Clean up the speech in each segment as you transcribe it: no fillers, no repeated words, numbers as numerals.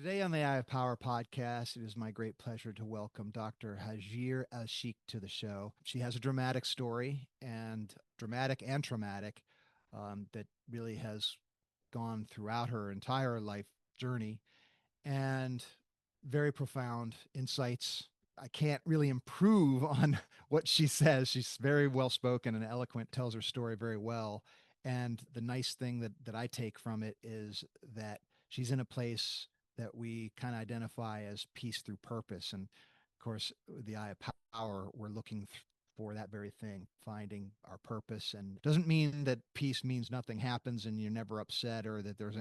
Today on the Eye of Power podcast, it is my great pleasure to welcome Dr. Hagir Elsheikh to the show. She has a dramatic story and traumatic that really has gone throughout her entire life journey and very profound insights. I can't really improve on what she says. She's very well spoken and eloquent, tells her story very well. And the nice thing that I take from it is that she's in a place that we kind of identify as peace through purpose. And of course, with the Eye of Power, we're looking for that very thing, finding our purpose. And it doesn't mean that peace means nothing happens and you're never upset or that there's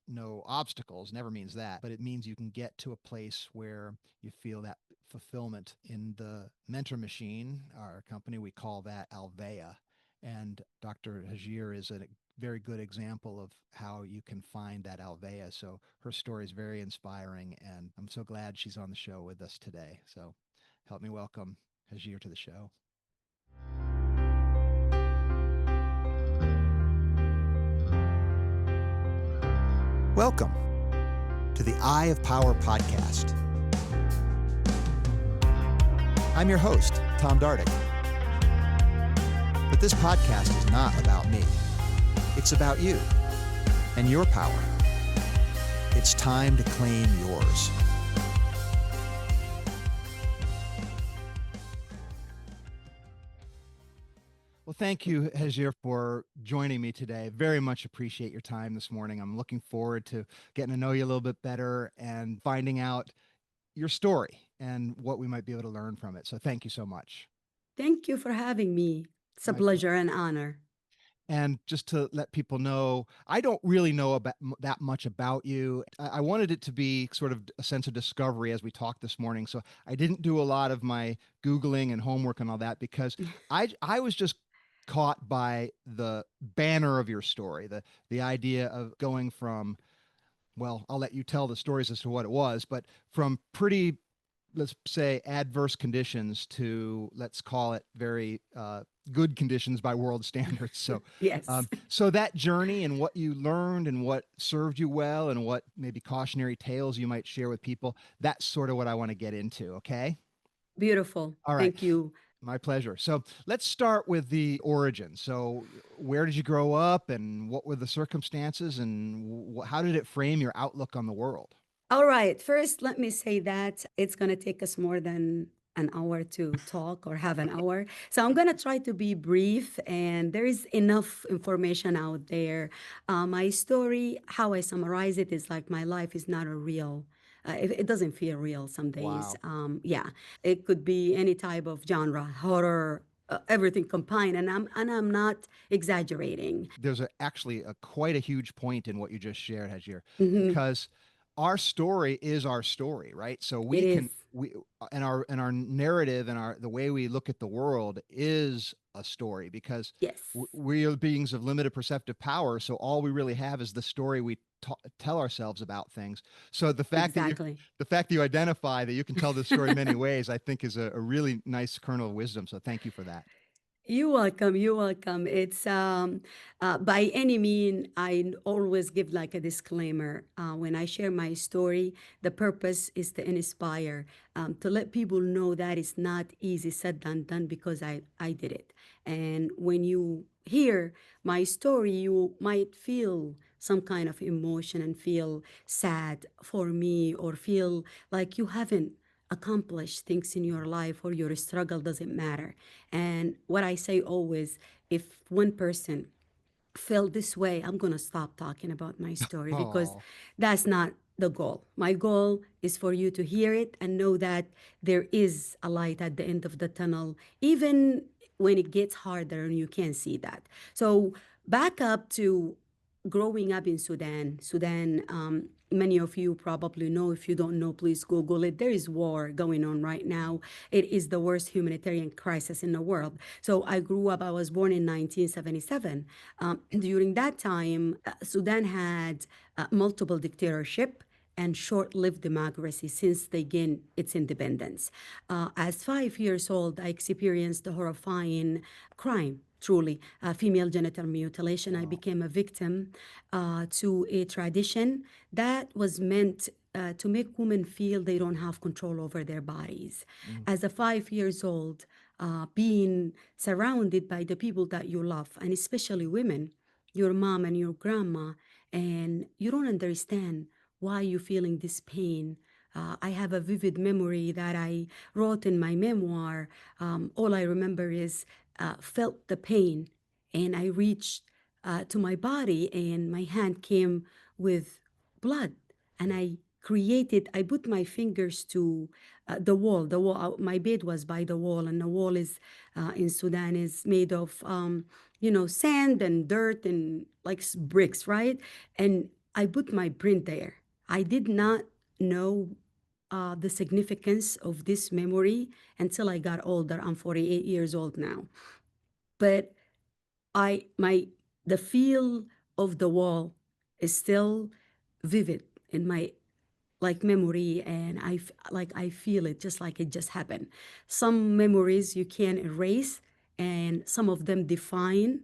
no obstacles. Never means that. But it means you can get to a place where you feel that fulfillment. In the Mentor Machine, our company, we call that Alvea. And Dr. Hagir is a very good example of how you can find that Alvea. So her story is very inspiring, and I'm so glad she's on the show with us today. So help me welcome Hagir to the show. Welcome to the Eye of Power podcast. I'm your host, Tom Dardick. But this podcast is not about me. It's about you and your power. It's time to claim yours. Well, thank you, Hagir, for joining me today. Very much appreciate your time this morning. I'm looking forward to getting to know you a little bit better and finding out your story and what we might be able to learn from it. So thank you so much. Thank you for having me. It's a pleasure and honor. And just to let people know, I don't really know about that much about you. I wanted it to be sort of a sense of discovery as we talked this morning. So I didn't do a lot of my Googling and homework and all that because I was just caught by the banner of your story, the idea of going from, well, I'll let you tell the stories as to what it was, but from pretty, let's say, adverse conditions to, let's call it, very good conditions by world standards. So, yes. So that journey and what you learned and what served you well and what maybe cautionary tales you might share with people, that's sort of what I want to get into. Okay. Beautiful. All right. Thank you. My pleasure. So let's start with the origin. So where did you grow up and what were the circumstances and how did it frame your outlook on the world? All right. First, let me say that it's going to take us more than an hour to talk or have an hour. So I'm going to try to be brief, and there is enough information out there. My story, how I summarize it, is like my life is not a real. It doesn't feel real some days. Wow. Yeah, it could be any type of genre, horror, everything combined, and I'm not exaggerating. There's actually quite a huge point in what you just shared, Hagir, Mhm. because our story is our story, right? So It we is. can we and our narrative and the way we look at the world is a story because Yes. we are beings of limited perceptive power. So all we really have is the story we tell ourselves about things. So Exactly. the fact that you identify that you can tell this story in many ways, I think is a really nice kernel of wisdom. So thank you for that. You're welcome. You're welcome. It's by any mean, I always give like a disclaimer when I share my story. The purpose is to inspire, to let people know that it's not easy said than done because I did it. And when you hear my story, you might feel some kind of emotion and feel sad for me or feel like you haven't accomplished things in your life or your struggle doesn't matter. And what I say always, if one person felt this way, I'm going to stop talking about my story because Oh, that's not the goal. My goal is for you to hear it and know that there is a light at the end of the tunnel, even when it gets harder and you can't see that. So, back up to growing up in Sudan. Sudan, many of you probably know. If you don't know, please Google it. There is war going on right now. It is the worst humanitarian crisis in the world. So I grew up, I was born in 1977. During that time, Sudan had multiple dictatorship and short-lived democracy since they gained its independence. As 5 years old, I experienced the horrifying crime, truly, female genital mutilation. I wow. became a victim to a tradition that was meant to make women feel they don't have control over their bodies. Mm. As a 5 years old, being surrounded by the people that you love, and especially women, your mom and your grandma, and you don't understand why you're feeling this pain. I have a vivid memory that I wrote in my memoir. All I remember is felt the pain, and I reached to my body, and my hand came with blood, and I put my fingers to the wall. My bed was by the wall, and the wall is in Sudan is made of sand and dirt and like bricks, right? And I put my print there. I did not know the significance of this memory until I got older. I'm 48 years old now, but I my the feel of the wall is still vivid in my like memory, and I feel it just like it just happened. Some memories you can erase, and some of them define,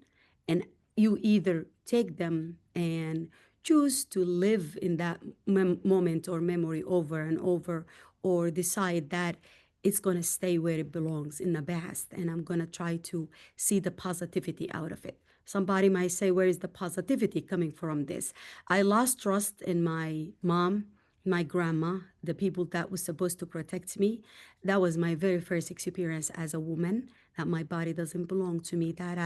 and you either take them and choose to live in that moment or memory over and over, or decide that it's going to stay where it belongs in the past, and I'm going to try to see the positivity out of it. Somebody might say, where is the positivity coming from this? I lost trust in my mom, my grandma, the people that was supposed to protect me. That was my very first experience as a woman, that my body doesn't belong to me, that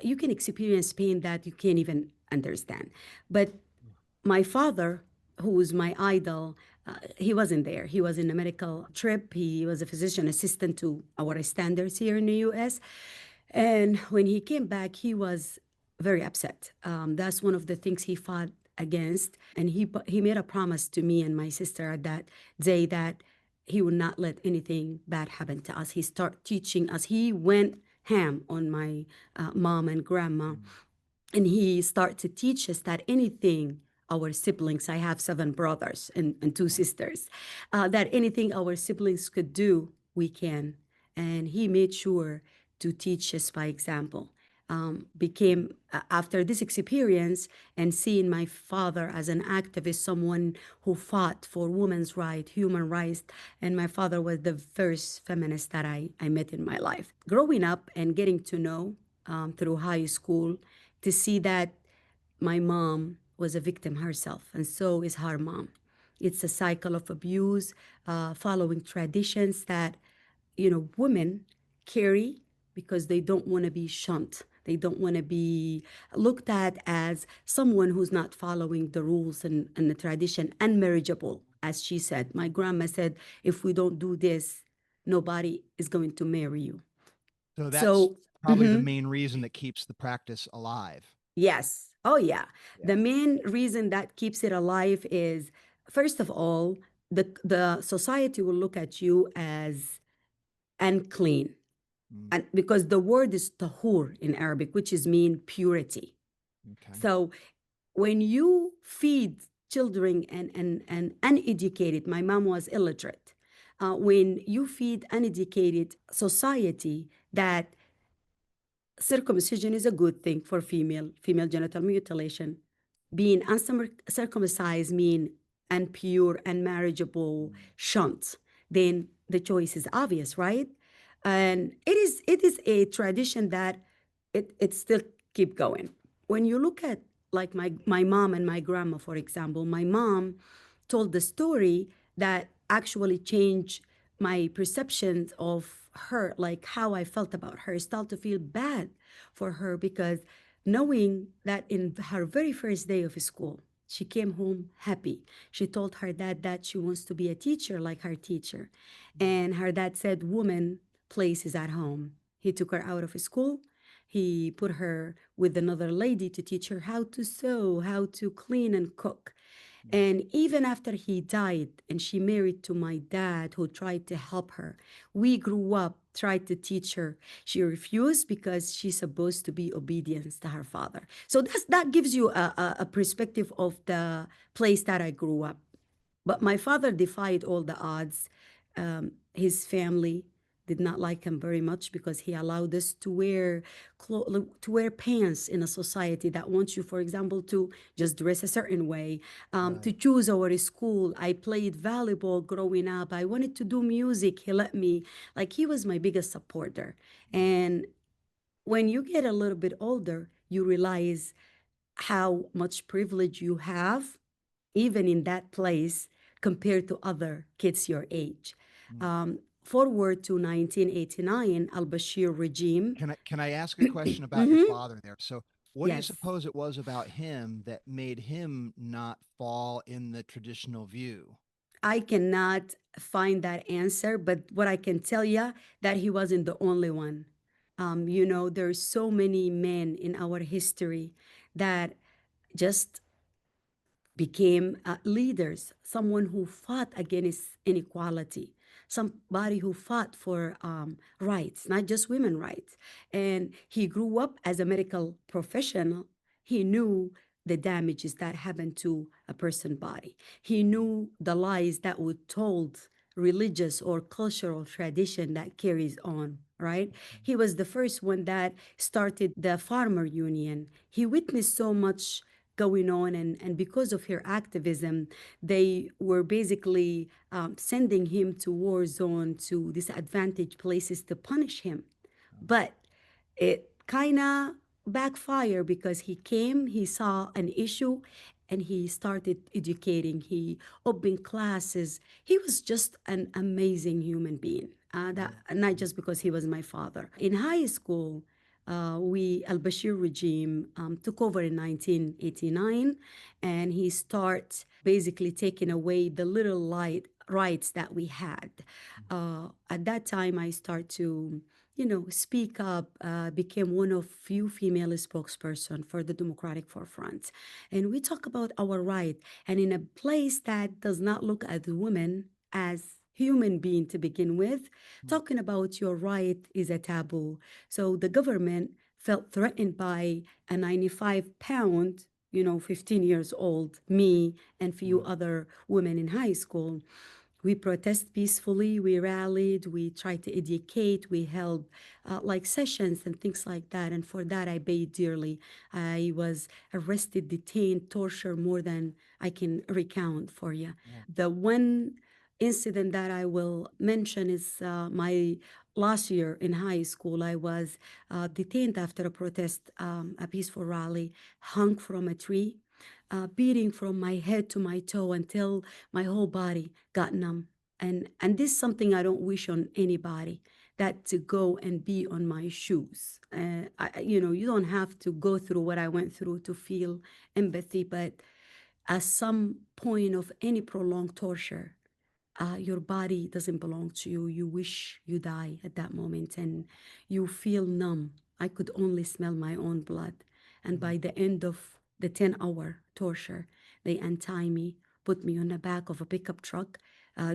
you can experience pain that you can't even understand. But my father, who was my idol, he wasn't there. He was in a medical trip. He was a physician assistant to our standards here in the US. And when he came back, he was very upset. That's one of the things he fought against. And he made a promise to me and my sister at that day that he would not let anything bad happen to us. He started teaching us. He went ham on my mom and grandma, and he started to teach us that anything our siblings, I have 7 brothers and 2 sisters, that anything our siblings could do, we can. And he made sure to teach us by example. Became After this experience and seeing my father as an activist, someone who fought for women's rights, human rights, and my father was the first feminist that I met in my life. Growing up and getting to know through high school, to see that my mom was a victim herself, and so is her mom. It's a cycle of abuse, following traditions that women carry because they don't want to be shunned. They don't want to be looked at as someone who's not following the rules and the tradition, unmarriageable. As she said, my grandma said, if we don't do this, nobody is going to marry you. So that's So, probably the main reason that keeps the practice alive. yes. Oh, yeah. The Yeah. main reason that keeps it alive is, first of all, the society will look at you as unclean, Mm. and because the word is tahur in Arabic, which is mean purity. Okay. So when you feed children and uneducated, my mom was illiterate. When you feed uneducated society that circumcision is a good thing for female genital mutilation, being uncircumcised mean unpure, unmarriageable, shunt, then the choice is obvious, right? And it is a tradition that it still keep going. When you look at like my mom and my grandma, for example, my mom told the story that actually changed my perceptions of her, like how I felt about her. I started to feel bad for her because knowing that in her very first day of school, she came home happy. She told her dad that she wants to be a teacher like her teacher. And her dad said, woman place is at home. He took her out of school. He put her with another lady to teach her how to sew, how to clean and cook. And even after he died and she married to my dad, who tried to help her, we grew up, tried to teach her. She refused because she's supposed to be obedient to her father. So that gives you a perspective of the place that I grew up. But my father defied all the odds. His family, did not like him very much because he allowed us to wear to wear pants in a society that wants you, for example, to just dress a certain way, to Right. choose our school. I played volleyball growing up. I wanted to do music. He let me. Like, he was my biggest supporter. Mm, And when you get a little bit older, you realize how much privilege you have, even in that place, compared to other kids your age. mm. Forward to 1989, al Bashir regime. Can I ask a question about your Mhm. father there? So, what do you Yes. suppose it was about him that made him not fall in the traditional view? I cannot find that answer, but what I can tell you that he wasn't the only one. There's so many men in our history that just became leaders, someone who fought against inequality, somebody who fought for rights, not just women rights. And he grew up as a medical professional. He knew the damages that happen to a person's body. He knew the lies that were told, religious or cultural tradition that carries on, right? He was the first one that started the farmer union. He witnessed so much going on, and because of her activism, they were basically sending him to war zone, to disadvantaged places to punish him. But it kind of backfired because he came, he saw an issue, and he started educating. He opened classes. He was just an amazing human being. That Yeah. not just because he was my father. In high school, we al Bashir regime took over in 1989, and he starts basically taking away the little light rights that we had. At that time, I start to speak up, became one of few female spokesperson for the Democratic Forefront. And we talk about our right, and in a place that does not look at women as human being to begin with, Mm, talking about your right is a taboo. So the government felt threatened by a 95-pound, 15 years old, me and few mm, other women in high school. We protest peacefully, we rallied, we tried to educate, we held like sessions and things like that. And for that, I paid dearly. I was arrested, detained, tortured more than I can recount for you. yeah. The one incident that I will mention is my last year in high school. I was detained after a protest, a peaceful rally, hung from a tree, beating from my head to my toe until my whole body got numb. And this is something I don't wish on anybody, that to go and be on my shoes. You don't have to go through what I went through to feel empathy, but at some point of any prolonged torture, your body doesn't belong to you. You wish you die at that moment, and you feel numb. I could only smell my own blood. And Mm, by the end of the 10-hour torture, they untie me, put me on the back of a pickup truck,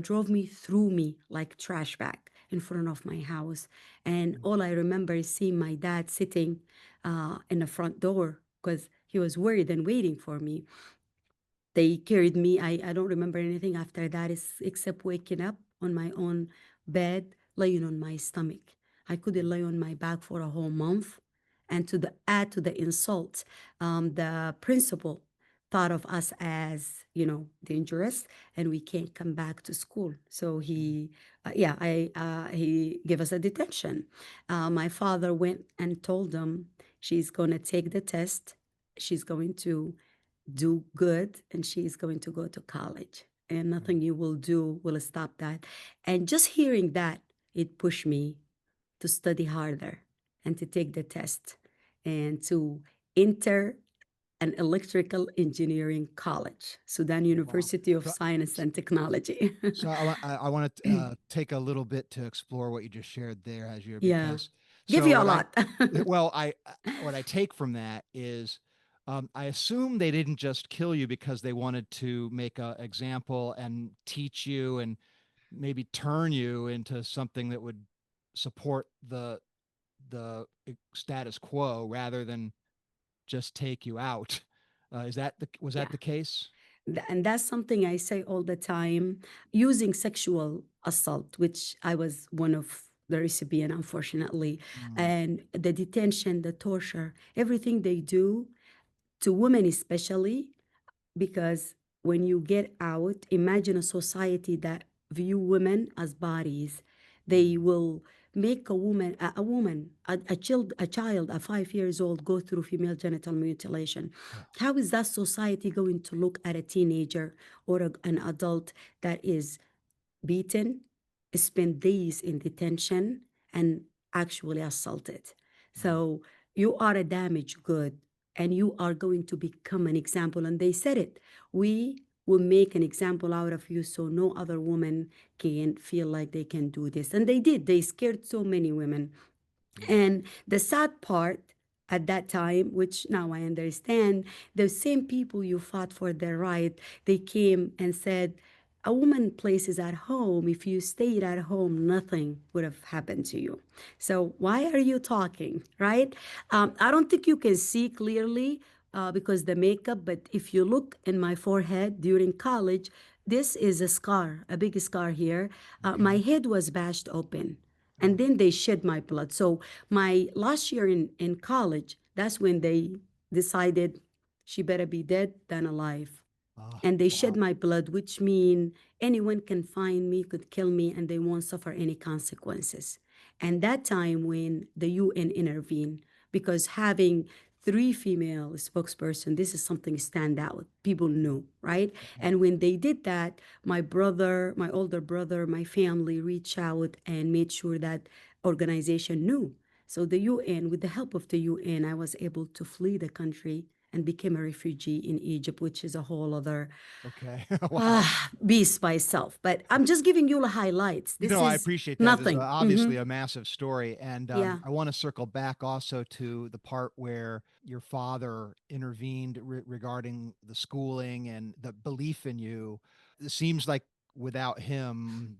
drove me through me like trash bag in front of my house. And mm, all I remember is seeing my dad sitting in the front door because he was worried and waiting for me. They carried me. I don't remember anything after that except waking up on my own bed, laying on my stomach. I couldn't lay on my back for a whole month. And add to the insult, the principal thought of us as, dangerous, and we can't come back to school. So he gave us a detention. My father went and told them she's going to take the test. She's going to do good, and she's going to go to college, and right. nothing you will do will stop that. And just hearing that, it pushed me to study harder and to take the test and to enter an electrical engineering college, Sudan Wow. University of So, Science and Technology. I want to take a little bit to explore what you just shared there, Hajir, Yeah, because give so you a lot. well, what I take from that is I assume they didn't just kill you because they wanted to make an example and teach you and maybe turn you into something that would support the status quo rather than just take you out. Is that was Yeah. that the case? And that's something I say all the time. Using sexual assault, which I was one of the recipient, unfortunately. Mm. And the detention, the torture, everything they do to women, especially, because when you get out, imagine a society that view women as bodies. They Mm. will make a child, a 5 years old, go through female genital mutilation. Oh, How is that society going to look at a teenager or an adult that is beaten, spent days in detention, and actually assaulted? mm. So you are a damaged good and you are going to become an example. And they said it. We will make an example out of you so no other woman can feel like they can do this. And they did. They scared so many women. Mm. And the sad part at that time, which now I understand, the same people you fought for their right, they came and said, a woman places at home. If you stayed at home, nothing would have happened to you. So why are you talking, right? I don't think you can see clearly because the makeup, but if you look in my forehead during college, this is a scar, a big scar here. My Okay. head was bashed open and Oh. then they shed my blood. So my last year in college, that's when they decided she better be dead than alive. Oh, And they shed wow. my blood, which mean anyone can find me, could kill me, and they won't suffer any consequences. And that time when the UN intervened, because having three female spokesperson, this is something stand out. People knew, right? Okay. And when they did that, my brother, my older brother, my family reached out and made sure that organization knew. So the UN, with the help of the UN, I was able to flee the country and became a refugee in Egypt, which is a whole other Okay. Wow. beast by itself. But I'm just giving you the highlights. You This know, I is appreciate that. It's nothing. obviously a massive story. And Yeah, I want to circle back also to the part where your father intervened regarding the schooling and the belief in you. It seems like without him,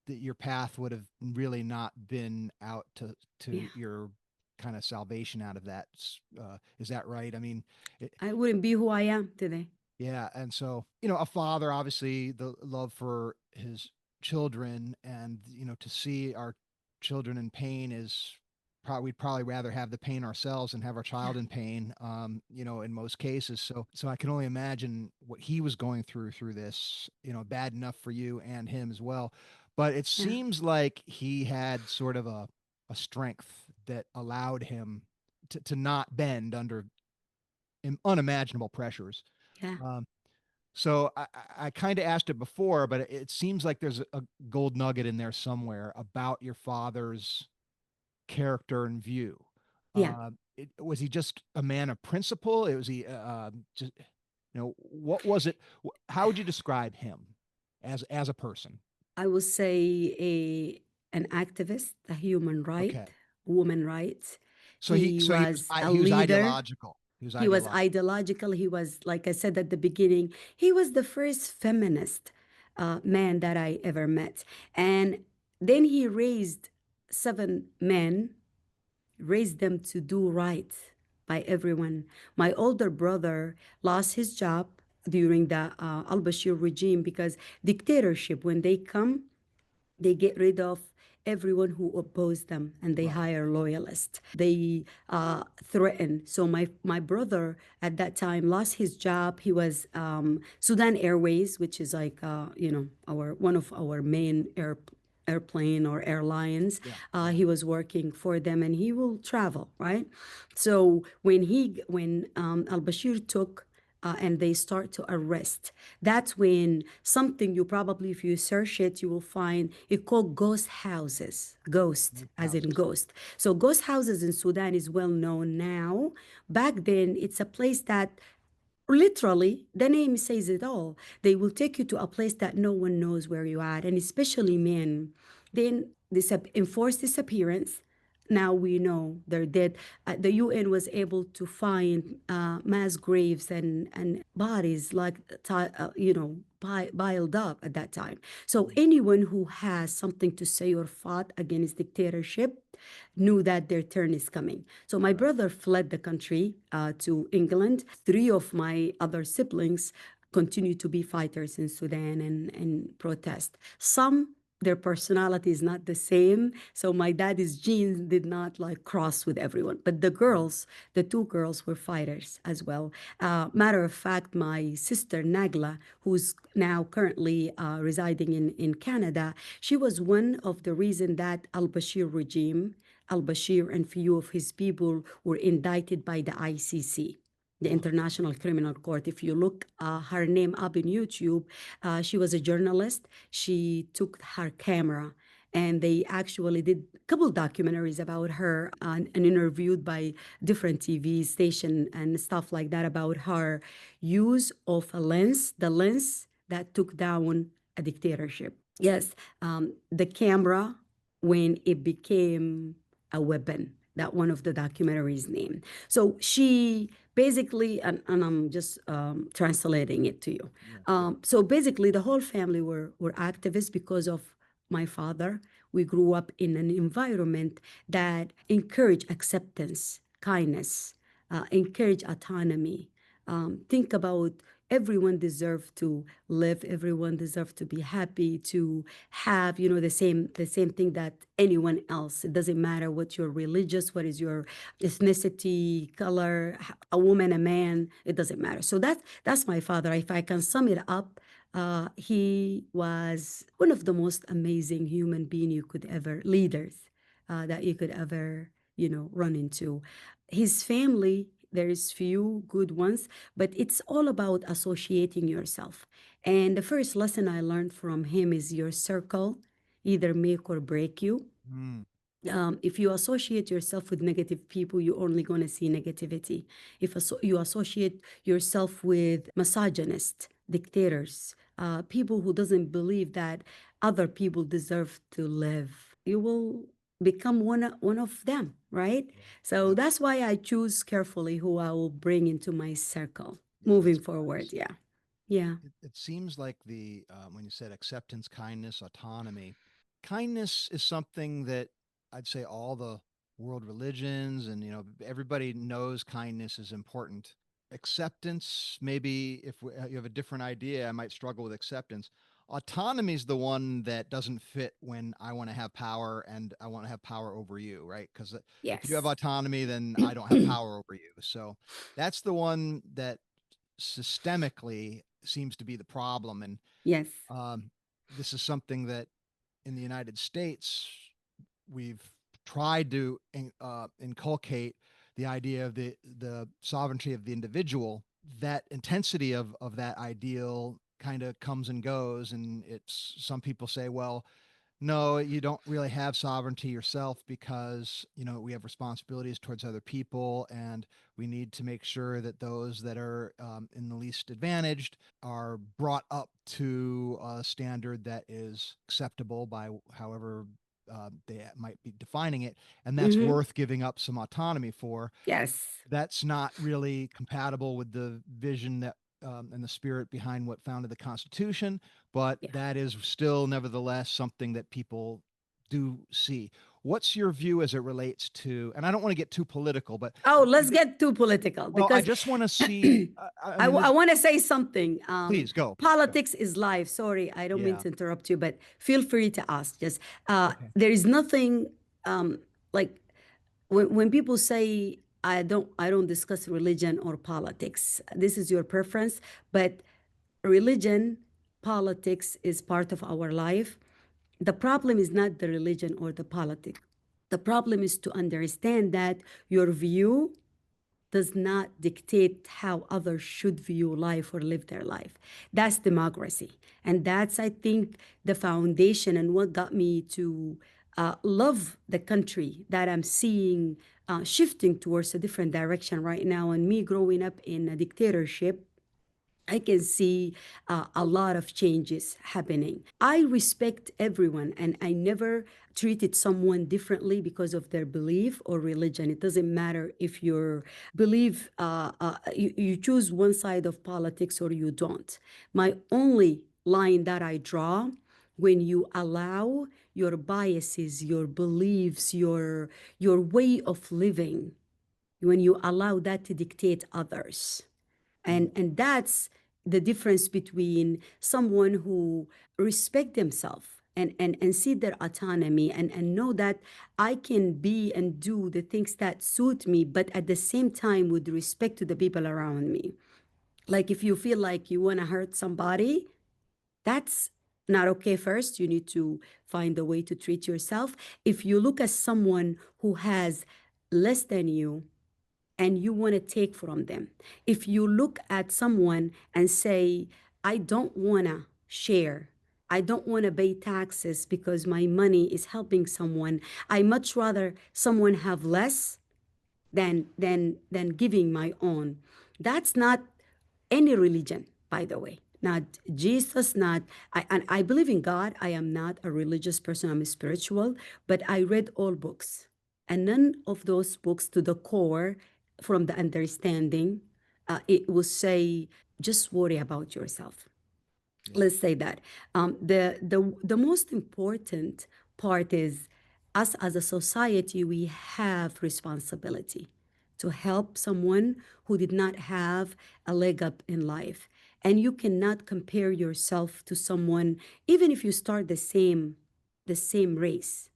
that your path would have really not been out yeah. to your kind of salvation out of that. Is that right? I mean, it, I wouldn't be who I am today. yeah, and so, a father, obviously, the love for his children, and to see our children in pain is probably we'd probably rather have the pain ourselves and have our Yeah, child in pain, in most cases. So I can only imagine what he was going through this, bad enough for you and him as well. But it yeah, seems like he had sort of a strength that allowed him to not bend under unimaginable pressures. yeah, Um, so I kind of asked it before, but it seems like there's a gold nugget in there somewhere about your father's character and view. yeah. Was he just a man of principle? It was he just what was it? How would you describe him as a person? I would say an activist, a human right, Okay, woman rights. so he He so he was was a he was leader. ideological. He was He was ideological. ideological. He was, like I said at the beginning, he was the first feminist man that I ever met. And then he raised 7 men, raised them to do right by everyone. My older brother lost his job during the Al Bashir regime because dictatorship, when they come, they get rid of everyone who opposed them and they Right. hire loyalists. They threaten. So my brother at that time lost his job. He was Sudan Airways, which is like our one of our main airplane or airlines. Yeah. He Yeah. was working for them and he will travel, right? So when Al Bashir took and they start to arrest. That's when something you probably, if you search it, you will find it called ghost houses. Ghost, Group as in houses. ghost. So ghost houses in Sudan is well known now. Back then, it's a place that literally the name says it all. They will take you to a place that no one knows where you are, and especially men. Then this enforced disappearance. Now we know they're dead. The UN was able to find mass graves and bodies like piled up at that time. So Mm. anyone who has something to say or fought against dictatorship knew that their turn is coming. So my Right. brother fled the country to England. Three of my other siblings continue to be fighters in Sudan and protest. Some their personality is not the same. So my daddy's genes did not like cross with everyone. But the two girls were fighters as well. Matter of fact, my sister Nagla, who's now currently residing in Canada, she was one of the reason that al-Bashir regime, al-Bashir and few of his people were indicted by the ICC, the Oh, International Criminal Court. If you look her name up in YouTube, she was a journalist. She took her camera and they actually did a couple documentaries about her and interviewed by different TV station and stuff like that about her use of a lens, the lens that took down a dictatorship. Yes, the camera when it became a weapon. That one of the documentaries name. So she basically, and I'm just translating it to you. yeah, yeah. So basically, the whole family were activists because of my father. We grew up in an environment that encouraged acceptance, kindness, encourage autonomy. Think about everyone deserves to live, everyone deserves to be happy, to have the same thing that anyone else. It doesn't matter what your religious, what is your ethnicity, color, a woman, a man, it doesn't matter. So that's my father. If I can sum it up, he was one of the most amazing human being you could ever leaders that you could ever run into. His family, there is few good ones, but it's all about associating yourself. And the first lesson I learned from him is your circle either make or break you. Mm, If you associate yourself with negative people, you're only going to see negativity. If you associate yourself with misogynists, dictators, people who doesn't believe that other people deserve to live, you will become one of them, right? yeah, So yeah, that's why I choose carefully who I will bring into my circle yeah. moving That's forward. wise. Yeah. Yeah. It seems like the when you said acceptance, kindness, autonomy, kindness is something that I'd say all the world religions and everybody knows kindness is important. Acceptance, maybe if you have a different idea, I might struggle with acceptance. Autonomy is the one that doesn't fit when I want to have power and I want to have power over you, right? Because if you have Yes. autonomy, then I don't have power over you. So that's the one that systemically seems to be the problem. And Yes. um, this is something that in the United States we've tried to inculcate the idea of the sovereignty of the individual. That intensity of that ideal kind of comes and goes, and it's some people say, well, no, you don't really have sovereignty yourself because, we have responsibilities towards other people and we need to make sure that those that are in the least advantaged are brought up to a standard that is acceptable by however they might be defining it. And that's Mm-hmm. worth giving up some autonomy for. Yes. That's not really compatible with the vision that and the spirit behind what founded the Constitution, but Yeah. that is still, nevertheless, something that people do see. What's your view as it relates to? And I don't want to get too political, but Oh, I let's ju- get too political well, I because just want to see. I mean, I there's want to say something. please go. Go. Politics is life. Sorry, I don't mean Yeah. to interrupt you, but feel free to ask. Just Okay. there is nothing like when people say I don't discuss religion or politics. This is your preference, but religion, politics is part of our life. The problem is not the religion or the politics. The problem is to understand that your view does not dictate how others should view life or live their life. That's democracy. And that's, I think, the foundation and what got me to love the country that I'm seeing shifting towards a different direction right now. And me growing up in a dictatorship, I can see a lot of changes happening. I respect everyone and I never treated someone differently because of their belief or religion. It doesn't matter if your belief, you choose one side of politics or you don't. My only line that I draw when you allow your biases, your beliefs, your way of living, when you allow that to dictate others, Mm, and that's the difference between someone who respect themselves and see their autonomy, and know that I can be and do the things that suit me, but at the same time with respect to the people around me. Like if you feel like you want to hurt somebody, that's not okay. First, you need to find a way to treat yourself. If you look at someone who has less than you and you want to take from them, if you look at someone and say, I don't want to share, I don't want to pay taxes because my money is helping someone, I much rather someone have less than giving my own. That's not any religion, by the way. Not Jesus, not and I believe in God. I am not a religious person, I'm a spiritual, but I read all books. And none of those books to the core, from the understanding, it will say just worry about yourself. Yeah. Let's say that the most important part is, us as a society, we have responsibility to help someone who did not have a leg up in life. And you cannot compare yourself to someone, even if you start the same race.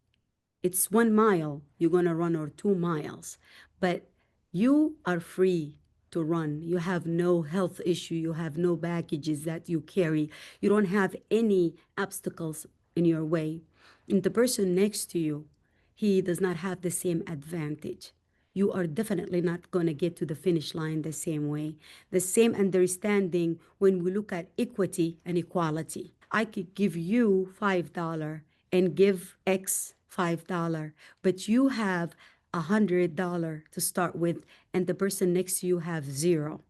It's 1 mile you're going to run, or 2 miles, but you are free to run. You have no health issue, you have no baggages that you carry, you don't have any obstacles in your way. And the person next to you, he does not have the same advantage. You are definitely not going to get to the finish line the same way. The same understanding when we look at equity and equality. I could give you $5 and give X $5, but you have $100 to start with, and the person next to you have zero.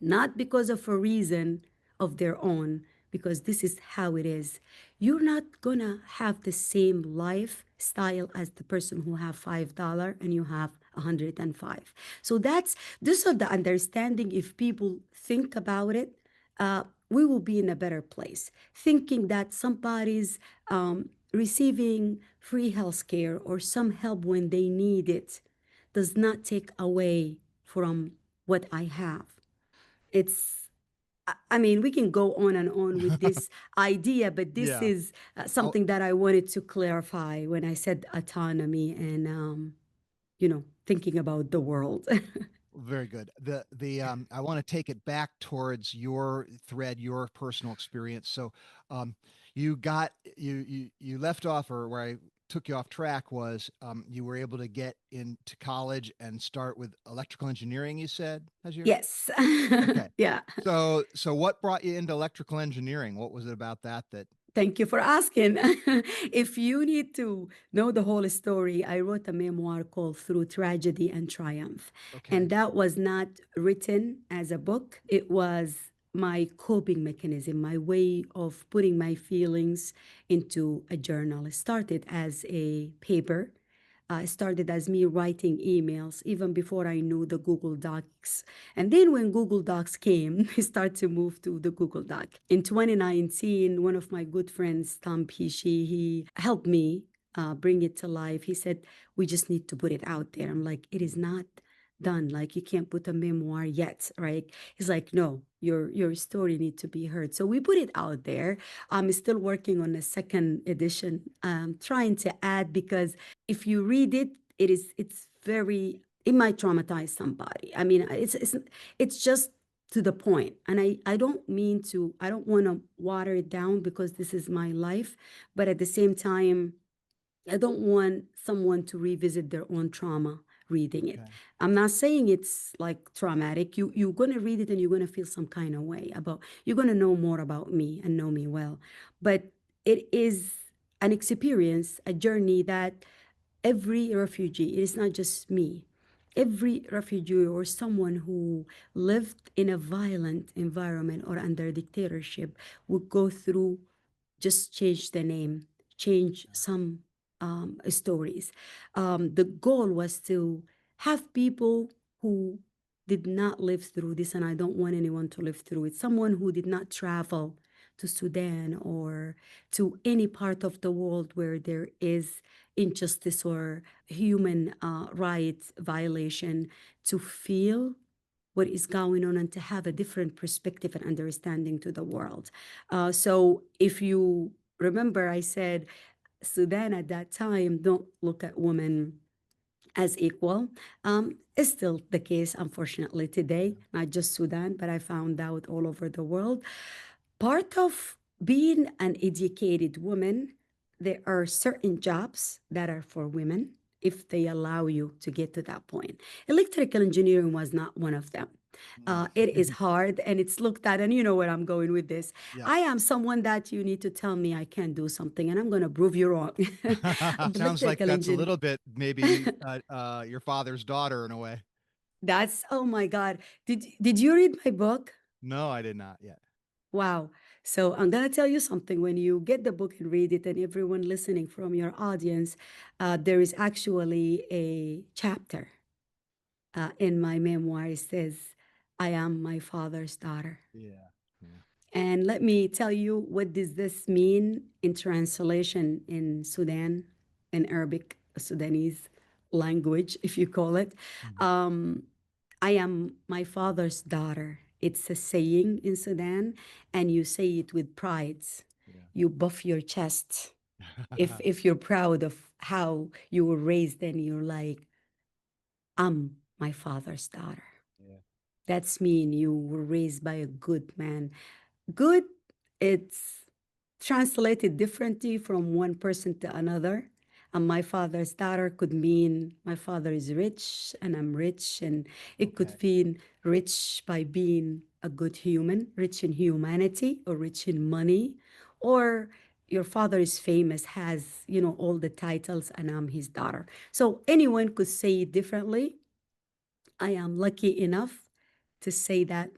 Not because of a reason of their own, because this is how it is. You're not gonna have the same lifestyle as the person who have $5 and you have 105. So that's this of the understanding. If people think about it, we will be in a better place. Thinking that somebody's receiving free health care or some help when they need it does not take away from what I have. It's, I mean, we can go on and on with this idea, but this Yeah. is Oh, something that I wanted to clarify when I said autonomy and, thinking about the world. very good. The I want to take it back towards your thread, your personal experience. So, um, you left off, or where I took you off track was, you were able to get into college and start with electrical engineering. You said, Hajir? Yes. Okay. Yeah. So what brought you into electrical engineering? What was it about that that? Thank you for asking. If you need to know the whole story, I wrote a memoir called Through Tragedy and Triumph. And Okay. that was not written as a book, it was my coping mechanism, my way of putting my feelings into a journal. It started as a paper. Started as me writing emails even before I knew the Google Docs. And then when Google Docs came, I started to move to the Google Doc. In 2019, one of my good friends, Tom Pishi, he helped me bring it to life. He said, we just need to put it out there. I'm like, it is not done. Like, you can't put a memoir yet, right? He's like, no, your story need to be heard. So we put it out there. I'm still working on a second edition, trying to add, because if you read it, it's very, it might traumatize somebody. I mean, it's just to the point. And I don't mean to, I don't want to water it down because this is my life, but at the same time, I don't want someone to revisit their own trauma reading it. Okay. I'm not saying it's like traumatic. You're gonna read it and you're gonna feel some kind of way about, you're gonna know more about me and know me well. But it is an experience, a journey that every refugee, it is not just me. Every refugee or someone who lived in a violent environment or under dictatorship would go through, just change the name, change some stories. The goal was to have people who did not live through this, and I don't want anyone to live through it. Someone who did not travel to Sudan or to any part of the world where there is injustice or human rights violation, to feel what is going on and to have a different perspective and understanding to the world. So if you remember I said Sudan at that time don't look at women as equal. It's still the case, unfortunately, today, not just Sudan, but I found out all over the world. Part of being an educated woman, there are certain jobs that are for women if they allow you to get to that point. Electrical engineering was not one of them. Mm. It is hard and it's looked at, and you know where I'm going with this. Yeah. I am someone that you need to tell me I can't do something, and I'm going to prove you wrong. Sounds like Electrical that's a engineering. little bit maybe your father's daughter in a way. That's oh my God. Did you read my book? No, I did not yet. Wow. So I'm gonna tell you something. When you get the book and read it, and everyone listening from your audience, there is actually a chapter in my memoir. It says, "I am my father's daughter." Yeah. Yeah. And let me tell you, what does this mean in translation in Sudan, in Arabic, Sudanese language, if you call it. Mhm. Um, I am my father's daughter. It's a saying in Sudan, and you say it with pride. You buff your chest. Yeah. If you're proud of how you were raised, then you're like, I'm my father's daughter. Yeah. That's mean you were raised by a good man. Good, it's translated differently from one person to another. And my father's daughter could mean my father is rich and I'm rich. And it could Okay. mean rich by being a good human, rich in humanity or rich in money. Or your father is famous, has, all the titles, and I'm his daughter. So anyone could say it differently. I am lucky enough to say that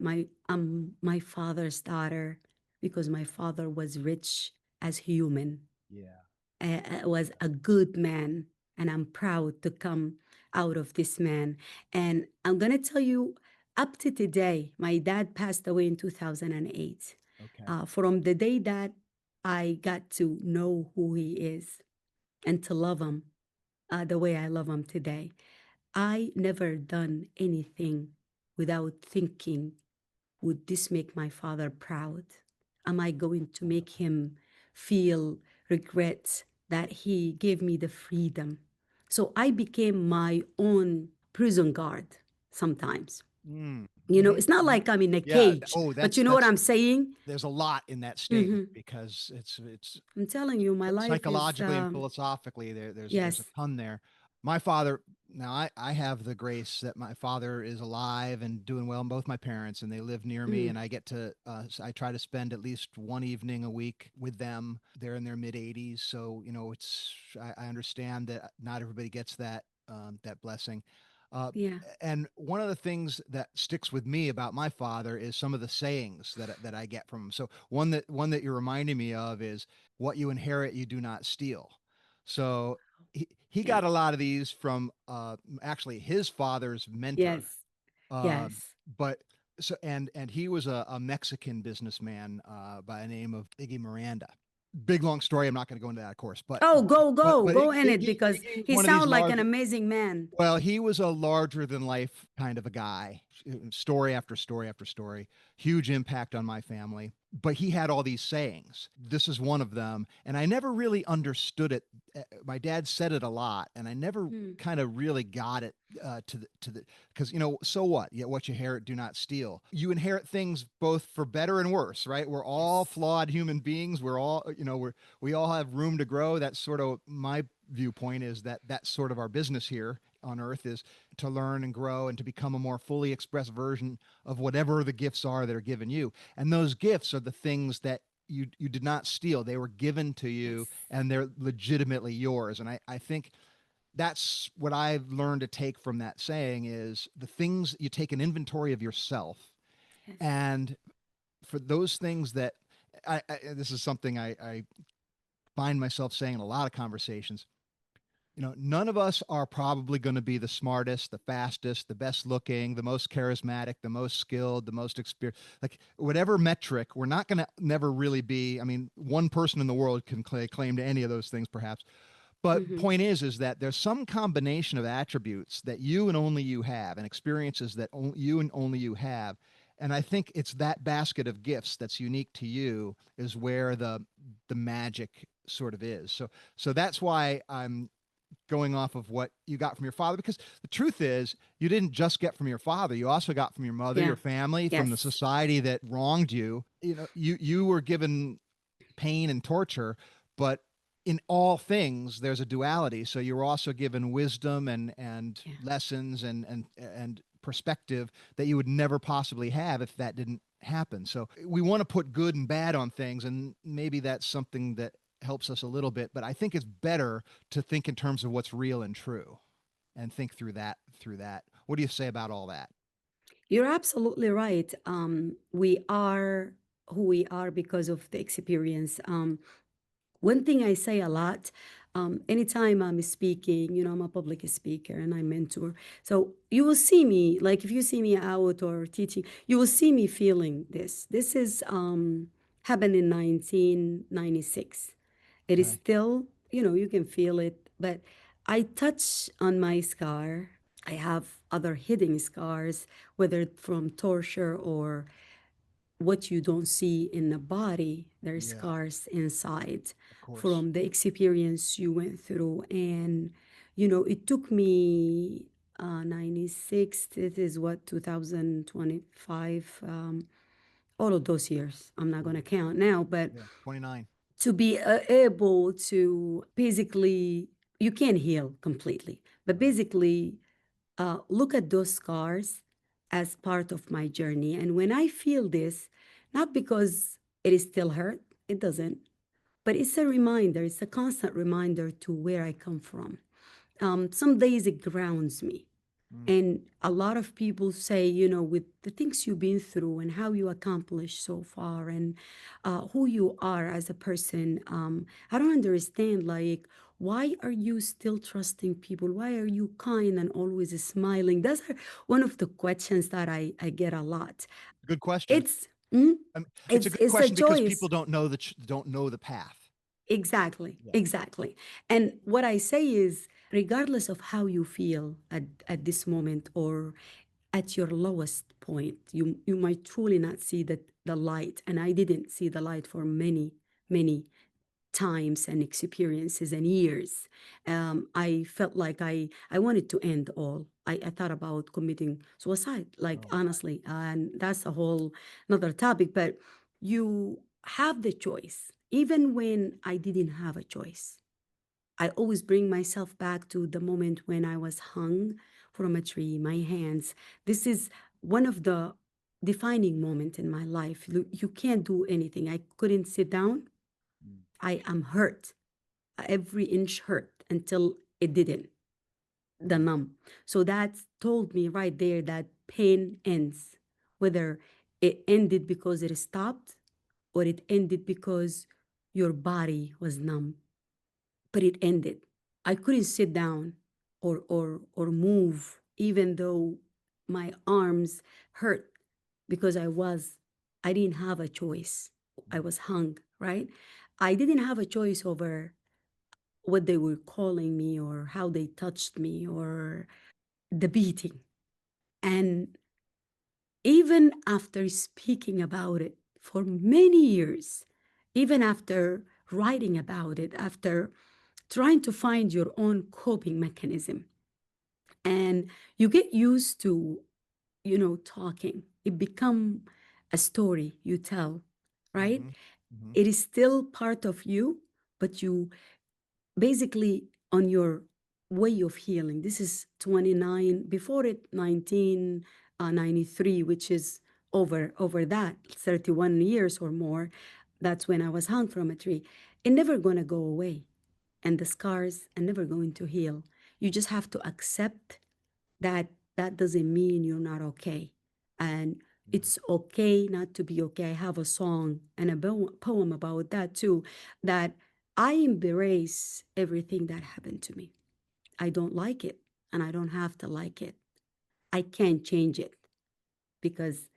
I'm my father's daughter because my father was rich as human, Yeah. was a good man, and I'm proud to come out of this man. And I'm gonna tell you, up to today, my dad passed away in 2008. Okay. From the day that I got to know who he is and to love him the way I love him today, I never done anything without thinking, would this make my father proud? Am I going to make him feel regret that he gave me the freedom? So I became my own prison guard sometimes. Mm. It's not Mhm. like I'm in a Yeah. cage, Oh, but you know what that's I'm saying? there's a lot in that statement Hmm. because it's I'm telling you, my life is, psychologically and philosophically there's a yes. ton there. My father, now I have the grace that my father is alive and doing well, and both my parents, and they live near me, Mm, and I get to I try to spend at least one evening a week with them. They're in their mid 80s, so it's I understand that not everybody gets that blessing. uh, yeah. and one of the things that sticks with me about my father is some of the sayings that I get from him. So one that you're reminding me of is, "What you inherit, you do not steal." So he got Okay. a lot of these from actually his father's mentor. Yes. Uh, Yes. but and he was a Mexican businessman by the name of Iggy Miranda. Big long story. I'm not going to go into that, of course. But Oh, go, but go, but go in it because Iggy was he one of these sounds like an larger. amazing man. Well, he was a larger than life kind of a guy. Story after story after story, huge impact on my family. But he had all these sayings. This is one of them. And I never really understood it. My dad said it a lot, and I never Hmm. kind of really got it to the because so what? Yeah, what you inherit, do not steal. You inherit things both for better and worse, right? We're all Yes. flawed human beings. We're all, we all have room to grow. That's sort of my viewpoint, is that that's sort of our business here on earth, is to learn and grow and to become a more fully expressed version of whatever the gifts are that are given you. And those gifts are the things that you did not steal. They were given to Yes. you and they're legitimately yours. And I think that's what I've learned to take from that saying, is the things you take an inventory of yourself. Yes. And for those things that this is something I find myself saying in a lot of conversations. None of us are probably going to be the smartest, the fastest, the best looking, the most charismatic, the most skilled, the most experienced. Like whatever metric, we're not going to never really be. I mean, one person in the world can claim to any of those things, perhaps. But Mm-hmm. point is that there's some combination of attributes that you and only you have, and experiences that you and only you have. And I think it's that basket of gifts that's unique to you is where the magic sort of is. So that's why I'm going off of what you got from your father, because the truth is you didn't just get from your father, you also got from your mother, Yeah. your family, from the Yes. society that wronged you. You were given pain and torture, but in all things there's a duality. So you're also given wisdom and Yeah. lessons and perspective that you would never possibly have if that didn't happen. So we want to put good and bad on things, and maybe that's something that helps us a little bit, but I think it's better to think in terms of what's real and true and think through that. What do you say about all that? You're absolutely right. We are who we are because of the experience. One thing I say a lot, anytime I'm speaking, I'm a public speaker and I mentor. So you will see me, like if you see me out or teaching, you will see me feeling this. This is happened in 1996. It is Okay. still, you can feel it, but I touch on my scar. I have other hidden scars, whether from torture or what you don't see in the body, there's Yeah, scars inside of course. from the experience you went through. And, it took me 96, it is what, 2025, all of those years. I'm not going to Right. count now, but Yeah. 29. to be able to basically, you can't heal completely, but Right. basically look at those scars as part of my journey. And when I feel this, not because it is still hurt, it doesn't, but it's a reminder, it's a constant reminder to where I come from. Some days it grounds me. Mm. And a lot of people say, with the things you've been through and how you accomplished so far and who you are as a person, I don't understand, like, why are you still trusting people? Why are you kind and always smiling? Those are one of the questions that I get a lot. Good question. It's, mm, I mean, it's a it's, good it's a question because people choice. don't know the path. Exactly, Yeah. exactly. And what I say is, regardless of how you feel at this moment or at your lowest point, you might truly not see the light. And I didn't see the light for many, many times and experiences and years. I felt like I wanted to end all. I thought about committing suicide, like Oh my. honestly, and that's a whole another topic. But you have the choice, even when I didn't have a choice. I always bring myself back to the moment when I was hung from a tree, my hands. This is one of the defining moments in my life. You can't do anything. I couldn't sit down. Mm. I am hurt. Every inch hurt until it didn't, the numb. So that told me right there that pain ends, whether it ended because it stopped or it ended because your body was numb, but it ended. I couldn't sit down or move, even though my arms hurt because I didn't have a choice. I Mm. was hung, right? I didn't have a choice over what they were calling me or how they touched me or the beating. And even after speaking about it for many years, even after writing about it, after trying to find your own coping mechanism, and you get used to, talking, it become a story you tell, right? Mhm. Mhm. It is still part of you, but you basically on your way of healing. This is 29, before it 1993, which is over that 31 years or more. That's when I was hung from a tree. It never gonna go away, and the scars are never going to heal. You just have to accept that that doesn't mean you're not okay. And Mm. it's okay not to be okay. I have a song and a poem about that too, that I embrace everything that happened to me. I don't like it and I don't have to like it. I can't change it because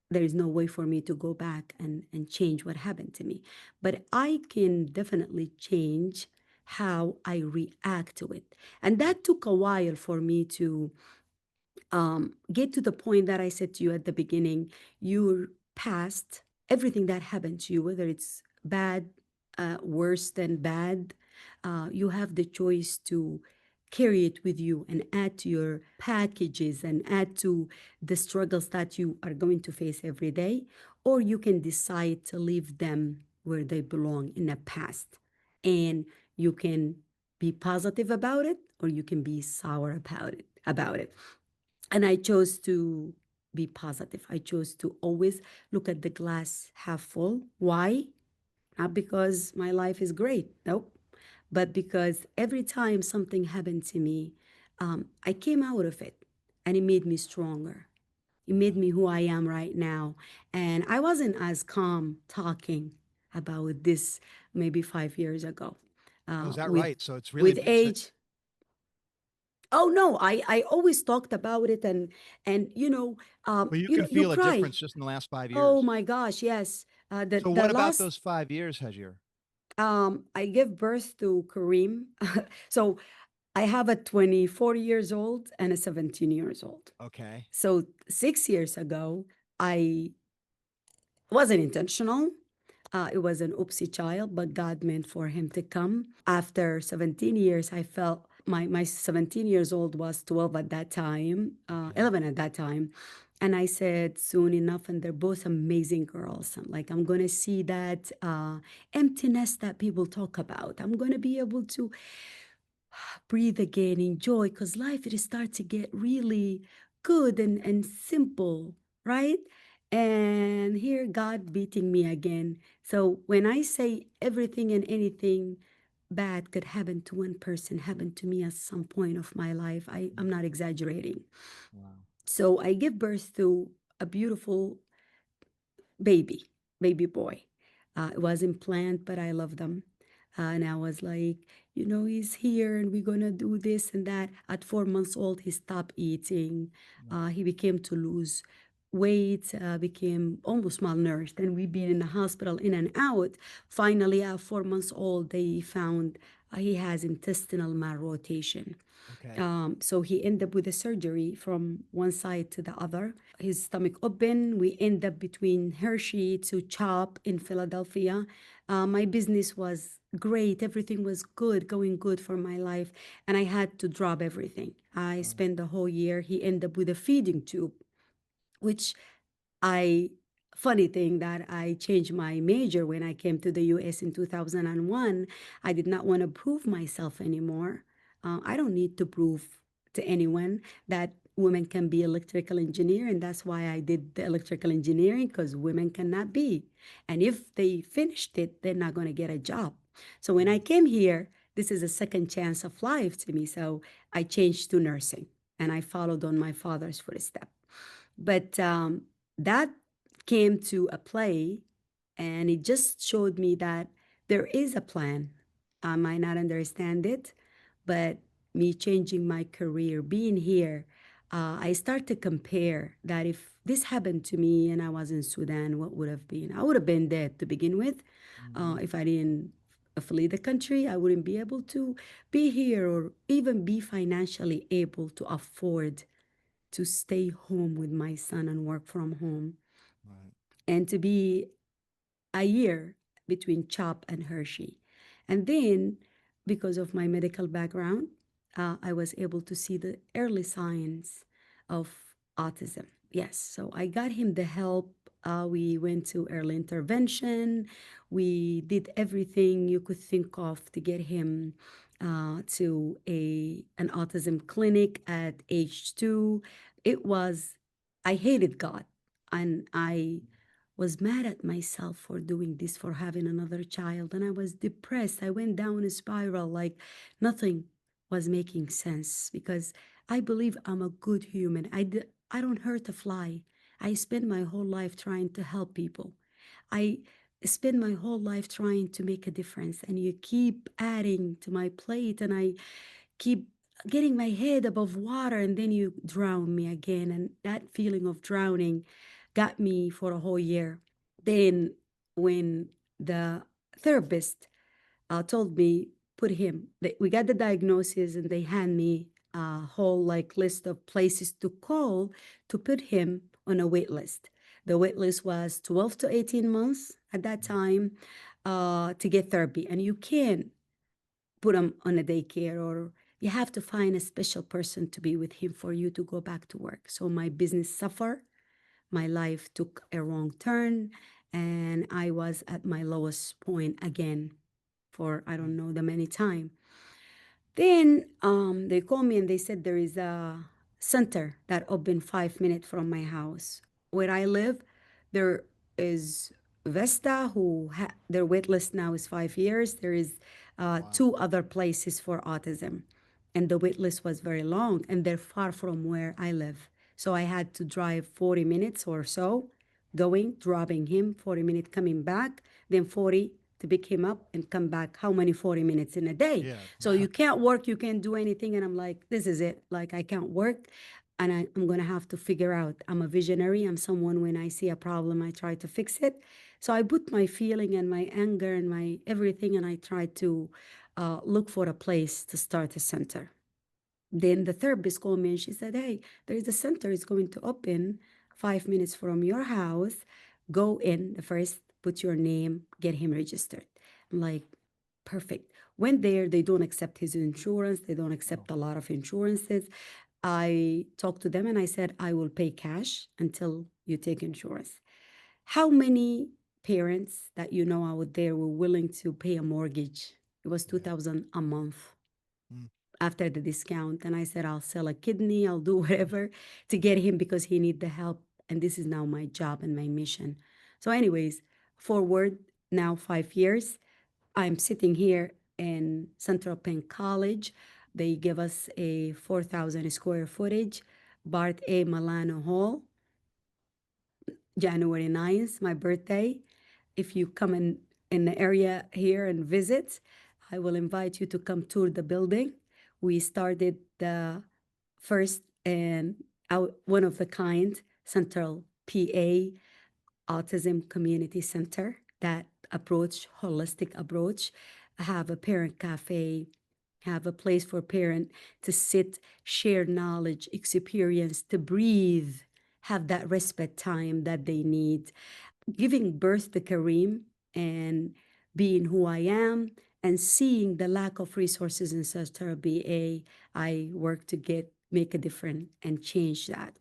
there is no way for me to go back and change what happened to me. But I can definitely change how I react to it. And that took a while for me to get to the point that I said to you at the beginning. Your past, everything that happened to you, whether it's bad, worse than bad, you have the choice to carry it with you and add to your packages and add to the struggles that you are going to face every day, or you can decide to leave them where they belong in the past. And you can be positive about it, or you can be sour about it. And I chose to be positive. I chose to always look at the glass half full. Why? Not because my life is great, nope, but because every time something happened to me, I came out of it, and it made me stronger. It made Yeah. me who I am right now. And I wasn't as calm talking about this maybe 5 years ago. Oh, is that With right? So it's really with been, so, age, oh no, I always talked about it, and but you you can know, you feel a cry. difference just in the last five Oh years. my gosh, yes. The So the what about last those 5 years, Hajir? I gave birth to Kareem. So I have a 24 years old and a 17 years old. Okay. So 6 years ago, I wasn't intentional. It was an oopsie child, but God meant for him to come. After 17 years, I felt my 17 years old was 12 at that time, Okay. 11 at that time. And I said, soon enough, and they're both amazing girls. I'm like, I'm going to see that emptiness that people talk about. I'm going to be able to breathe again, enjoy, because life it starts to get really good and simple, right? And here God beating me again. So when I say everything and anything bad could happen to one person, happened to me at some point of my life, I'm Mm. not exaggerating. Wow. So I give birth to a beautiful baby, baby boy. It wasn't planned, but I love them. And I was like, he's here and we're going to do this and that. At 4 months old, he stopped eating. Wow. He became to lose weight, became almost malnourished. And we've been in the hospital in and out. Finally, at 4 months old, they found he has intestinal malrotation. Okay. So he ended up with a surgery from one side to the other. His stomach open. We end up between Hershey to Chop in Philadelphia. My business was great. Everything was good, going good for my life. And I had to drop everything. I Right. spent the whole year. He ended up with a feeding tube, which I funny thing that I changed my major when I came to the US in 2001. I did not want to prove myself anymore. I don't need to prove to anyone that women can be electrical engineer, and that's why I did the electrical engineering, because women cannot be. And if they finished it, they're not going to get a job. So when I Mm. came here, this is a second chance of life to me. So I changed to nursing, and I followed on my father's footsteps. But that came to a play, and it just showed me that there is a plan. I might not understand it, but me changing my career, being here, I start to compare that if this happened to me and I was in Sudan, what would have been? I would have been dead to begin with. Mhm. If I didn't flee the country, I wouldn't be able to be here or even be financially able to afford to stay home with my son and work from home, Right. and to be a year between CHOP and Hershey. And then, because of my medical background, I was able to see the early signs of autism. Yes, so I got him the help. We went to early intervention. We did everything you could think of to get him to an autism clinic at age 2. It was, I hated God, and I was mad at myself for doing this, for having another child. And I was depressed. I went down a spiral, like nothing was making sense, because I believe I'm a good human. I don't hurt a fly. I spend my whole life trying to help people. I spend my whole life trying to make a difference. And you keep adding to my plate, and I keep getting my head above water, and then you drown me again. And that feeling of drowning got me for a whole year. Then, when the therapist told me, put him, we got the diagnosis and they hand me a whole like list of places to call to put him on a wait list. The wait list was 12 to 18 months at that time to get therapy. And you can put him on a daycare, or you have to find a special person to be with him for you to go back to work. So my business suffered. My life took a wrong turn, and I was at my lowest point again for I Mm. don't know the many time. Then they called me and they said there is a center that opened 5 minutes from my house. Where I live, there is Vesta, who their wait list now is 5 years. There is Wow. two other places for autism, and the wait list was very long, and they're far from where I live. So I had to drive 40 minutes or so, going, dropping him, 40 minutes coming back, then 40 to pick him up and come back. How many 40 minutes in a day? Yeah. So you can't work, you can't do anything. And I'm like, this is it. Like, I can't work. And I'm going to have to figure out. I'm a visionary. I'm someone, when I see a problem, I try to fix it. So I put my feeling and my anger and my everything, and I try to look for a place to start a center. Then the therapist called me and she said, hey, there is a center, it's going to open 5 minutes from your house. Go in the first, put your name, get him registered. I'm like, perfect. Went there, they don't accept his insurance, they don't Oh, accept a lot of insurances. I talked to them and I said, I will pay cash until you take insurance. How many parents that you know out there were willing to pay a mortgage? It was yeah. 2000 a month Mm. after the discount. And I said, I'll sell a kidney, I'll do whatever to get him because he need the help. And this is now my job and my mission. So anyways, forward now 5 years, I'm sitting here in Central Penn College. They give us a 4,000 square footage, Bart A. Milano Hall, January 9th, my birthday. If you come in the area here and visit, I will invite you to come tour the building. We started the first and out one of the kind Central PA Autism Community Center that approach, holistic approach. I have a parent cafe, have a place for parent to sit, share knowledge, experience, to breathe, have that respite time that they need. Giving birth to Kareem and being who I am and seeing the lack of resources in Sister BA, I work to make a difference and change that.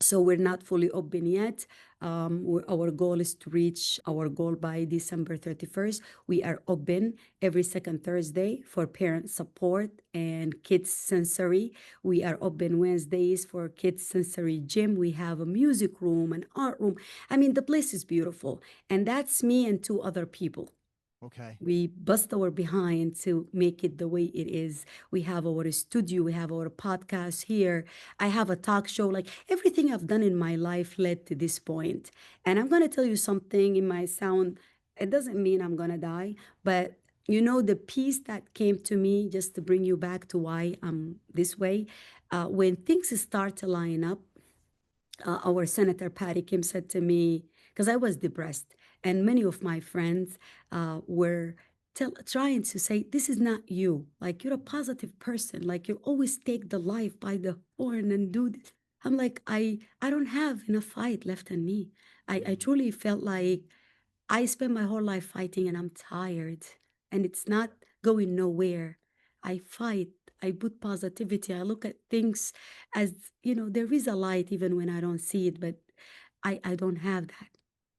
So we're not fully open yet. Our goal is to reach our goal by December 31st. We are open every second Thursday for parent support and kids sensory. We are open Wednesdays for kids sensory gym. We have a music room, an art room. I mean, the place is beautiful. And that's me and two other people. Okay. We bust our behind to make it the way it is. We have our studio, we have our podcast here. I have a talk show. Like, everything I've done in my life led to this point. And I'm going to tell you something. In my sound, it doesn't mean I'm going to die, but the peace that came to me, just to bring you back to why I'm this way, when things start to line up, our Senator Patty Kim said to me, because I was depressed, and many of my friends were trying to say, this is not you. Like, you're a positive person. Like, you always take the life by the horn and do this. I'm like, I don't have enough fight left in me. I Mm. truly felt like I spent my whole life fighting and I'm tired, and it's not going nowhere. I fight. I put positivity. I look at things as, there is a light even when I don't see it, but I don't have that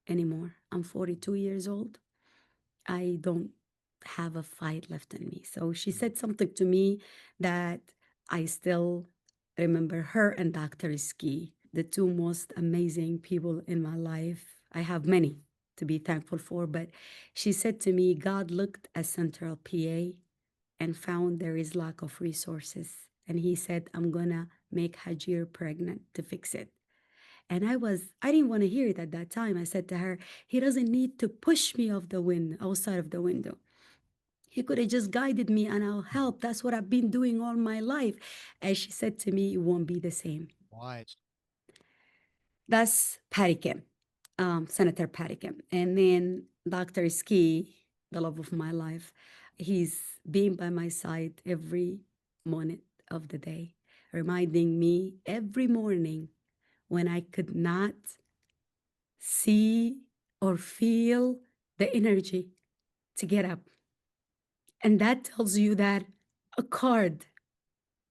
anymore. I'm 42 years old. I don't have a fight left in me. So she Mm. said something to me that I still remember, her and Dr. Ski, the two most amazing people in my life. I have many to be thankful for, but she said to me, God looked at Central PA and found there is lack of resources. And he said, I'm gonna make Hagir pregnant to fix it. And I didn't want to hear it at that time. I said to her, he doesn't need to push me off the window, outside of the window. He could have just guided me and I'll help. That's what I've been doing all my life. And she said to me, it won't be the same. Wise. That's Patty Kim, Senator Patty Kim. And then Dr. Ski, the love of my life, he's been by my side every moment of the day, reminding me every morning when I could not see or feel the energy to get up. And that tells you that a card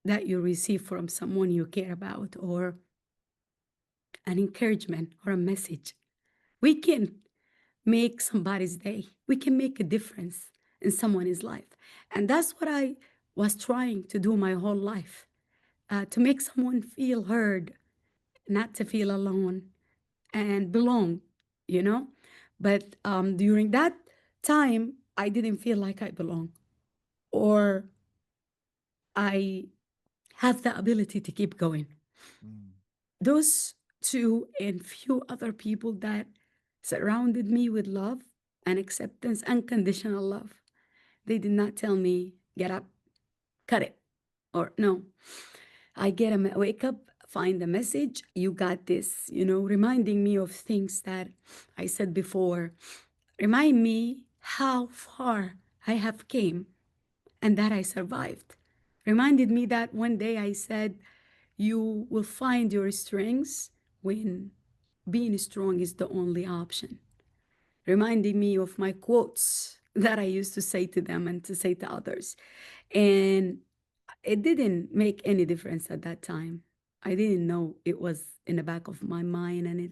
that you receive from someone you care about, or an encouragement or a message, we can make somebody's day. We can make a difference in someone's life. And that's what I was trying to do my whole life, to make someone feel heard, not to feel alone and belong, you know? But during that time, I didn't feel like I belong, or I have the ability to keep going. Mm. Those two and few other people that surrounded me with love and acceptance, unconditional love, they did not tell me, get up, cut it, or no. I get a wake up, find a message, you got this, reminding me of things that I said before, remind me how far I have came and that I survived. Reminded me that one day I said, you will find your strengths when being strong is the only option. Reminding me of my quotes that I used to say to them and to say to others. And it didn't make any difference at that time. I didn't know it was in the back of my mind, and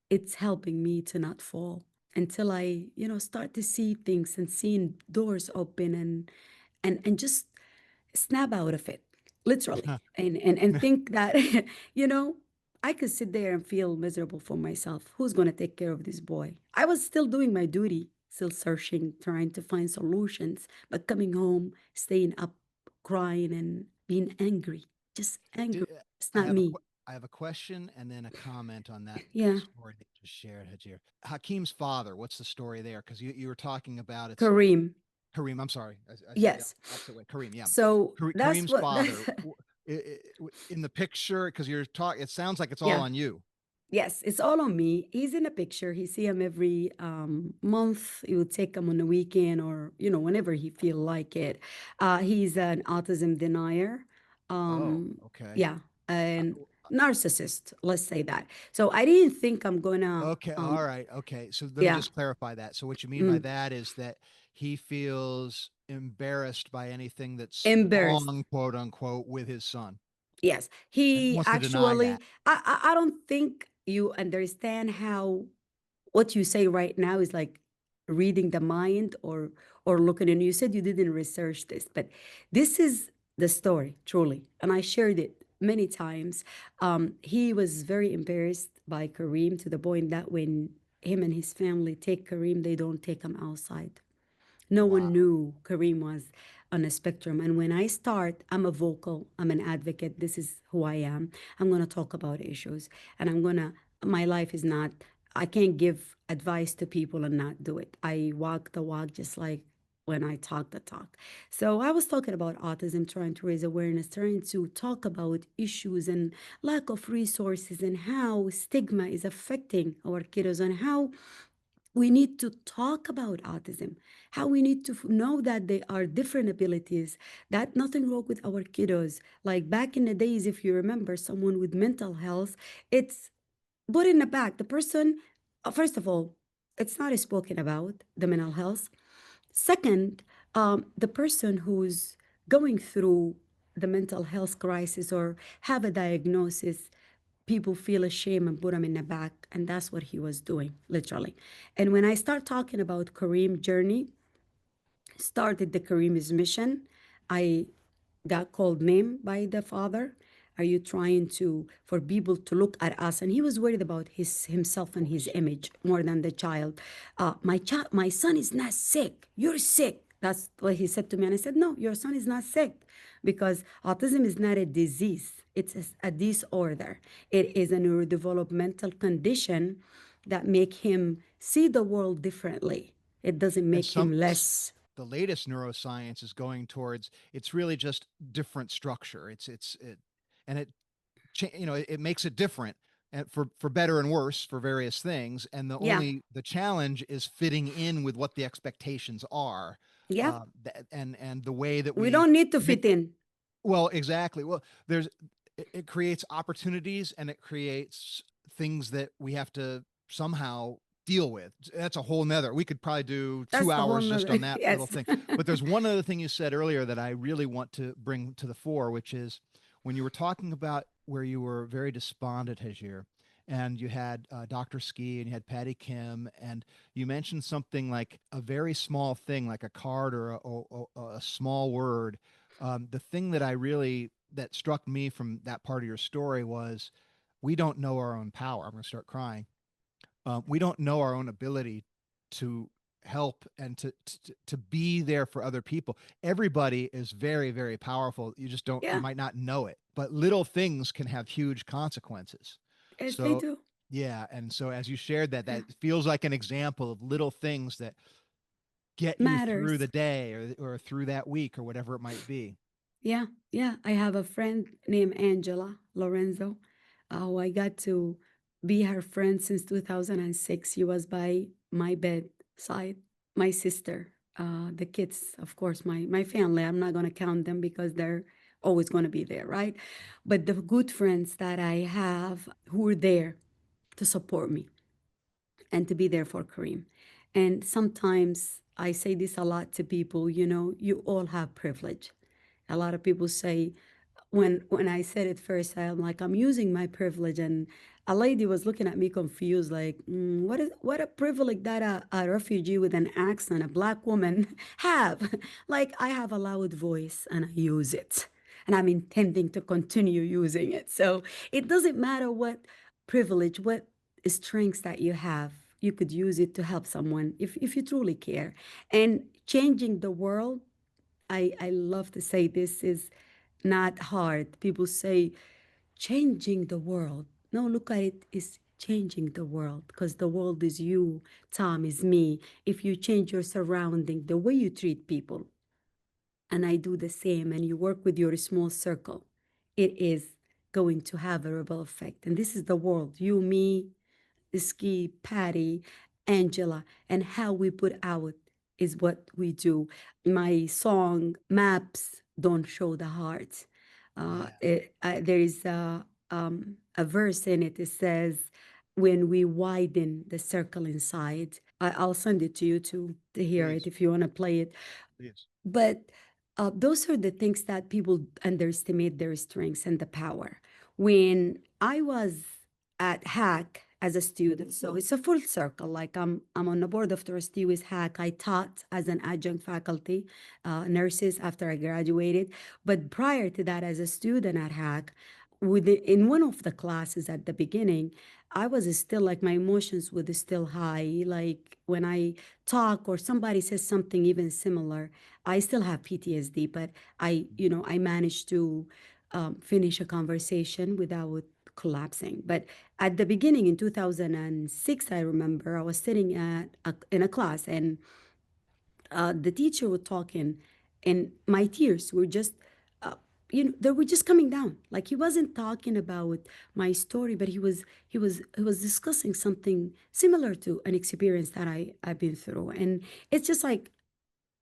it's helping me to not fall until I, start to see things and seeing doors open, and just snap out of it, literally, and think that, you know, I could sit there and feel miserable for myself. Who's going to take care of this boy? I was still doing my duty, still searching, trying to find solutions, but coming home, staying up, crying, and being angry, just angry. Did, It's I not have a me. I have a question and then a comment on that Yeah, story that you just shared, Hajir. Hakeem's father, what's the story there? Because you were talking about it's Kareem. Kareem. I'm sorry, I said the Yes. opposite way. Kareem, yeah. So that's Kareem's what father that's in the picture because you're talking. It sounds like it's all yeah. on you. Yes, it's all on me. He's in a picture. He see him every month. He would take him on the weekend, or whenever he feel like it. He's an autism denier. Oh, Um, okay. yeah, Uh, and narcissist. Let's say that. So I didn't think I'm gonna. Okay, all right, okay. So let me Yeah, just clarify that. So what you mean by mm, that is that he feels embarrassed by anything that's embarrassed. wrong, quote unquote, with his son, Yes, and he wants to deny actually. that. I don't think you understand how what you say right now is like reading the mind, or looking. And you said you didn't research this, but this is the story truly, and I shared it many times. He was very embarrassed by Kareem, to the point that when him and his family take Kareem, they don't take him outside. No one Wow. knew Kareem was on a spectrum. And when I start, I'm a vocal, I'm an advocate. This is who I am. I'm going to talk about issues. And my life is not, I can't give advice to people and not do it. I walk the walk just like when I talk the talk. So I was talking about autism, trying to raise awareness, trying to talk about issues and lack of resources, and how stigma is affecting our kiddos, and how we need to talk about autism, how we need to know that they are different abilities, that nothing wrong with our kiddos. Like back in the days, if you remember, someone with mental health, it's put in the back. The person, first of all, it's not spoken about, the mental health. Second, the person who's going through the mental health crisis or have a diagnosis, people feel ashamed and put him in the back. And that's what he was doing, literally. And when I start talking about Kareem journey, started the Kareem's mission, I got called name by the father. Are you trying to for people to look at us? And he was worried about himself Of and his course. image more than the child. My son is not sick. You're sick. That's what he said to me. And I said, no, your son is not sick, because autism is not a disease. It's a disorder. It is a neurodevelopmental condition that make him see the world differently. It doesn't And make him less. the latest neuroscience is going towards it's really just different structure. And it makes it different and for better and worse for various things. And Yeah, the challenge is fitting in with what the expectations are, yeah. and the way that We we don't need to make fit in. Well, exactly. Well, it creates opportunities and it creates things that we have to somehow deal with. That's a whole nother. We could probably do two That's the whole hours just nother. on that little Yes. thing. But there's one other thing you said earlier that I really want to bring to the fore, which is when you were talking about where you were very despondent, Hajir, and you had Dr. Ski and you had Patty Kim, and you mentioned something like a very small thing, like a card or a small word. The thing that I really that struck me from that part of your story was we don't know our own power. I'm going to start crying. We don't know our own ability to help and to be there for other people. Everybody is very, very powerful. You just don't, you Yeah. might not know it, but little things can have huge consequences. Yes, they So do. yeah, and so as you shared that, Yeah. that feels like an example of little things that get you through the Matters. day or through that week or whatever it might be. Yeah, yeah. I have a friend named Angela Lorenzo, who I got to be her friend since 2006. She was by my bedside. My sister, the kids, of course, my family. I'm not going to count them because they're always going to be there, right? But the good friends that I have who were there to support me and to be there for Kareem. And sometimes I say this a lot to people, you all have privilege. A lot of people say, when I said it first, I'm like, I'm using my privilege, and a lady was looking at me confused, like, what a privilege that a refugee with an accent, a black woman, have. Like, I have a loud voice and I use it, and I'm intending to continue using it. So it doesn't matter what privilege, what strengths that you have. You could use it to help someone if you truly care. And changing the world, I love to say this is not hard. People say changing the world. No, look at it is changing the world because the world is you, Tom is me. If you change your surrounding, the way you treat people, and I do the same, and you work with your small circle, it is going to have a ripple effect. And this is the world, you, me, Ski, Patty, Angela, and how we put out is what we do. My song, Maps Don't Show the Heart. Yeah. There is a verse in it. It says, when we widen the circle inside, I'll send it to you to hear it Please, if you want to play it. please. But those are the things that people underestimate their strengths and the power. When I was at Hack as a student, so it's a full circle. Like I'm on the board of trustees with Hack. I taught as an adjunct faculty, nurses after I graduated. But prior to that, as a student at Hack, in one of the classes at the beginning, I was still like my emotions were still high. Like when I talk or somebody says something even similar, I still have PTSD, but I managed to finish a conversation without collapsing. But at the beginning in 2006, I remember I was sitting in a class, and the teacher was talking, and my tears were just, they were just coming down. Like he wasn't talking about my story, but he was discussing something similar to an experience that I've been through, and it's just like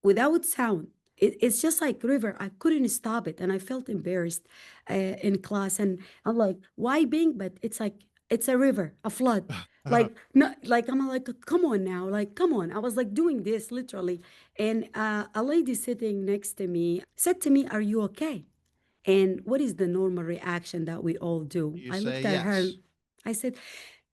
without sound. It's just like river. I couldn't stop it, and I felt embarrassed in class. And I'm like, why being? But it's like it's a river, a flood. Like no, like I'm like, come on now, like come on. I was like doing this literally, and a lady sitting next to me said to me, "Are you okay?" And what is the normal reaction that we all do? You I say looked at her and yes. I said,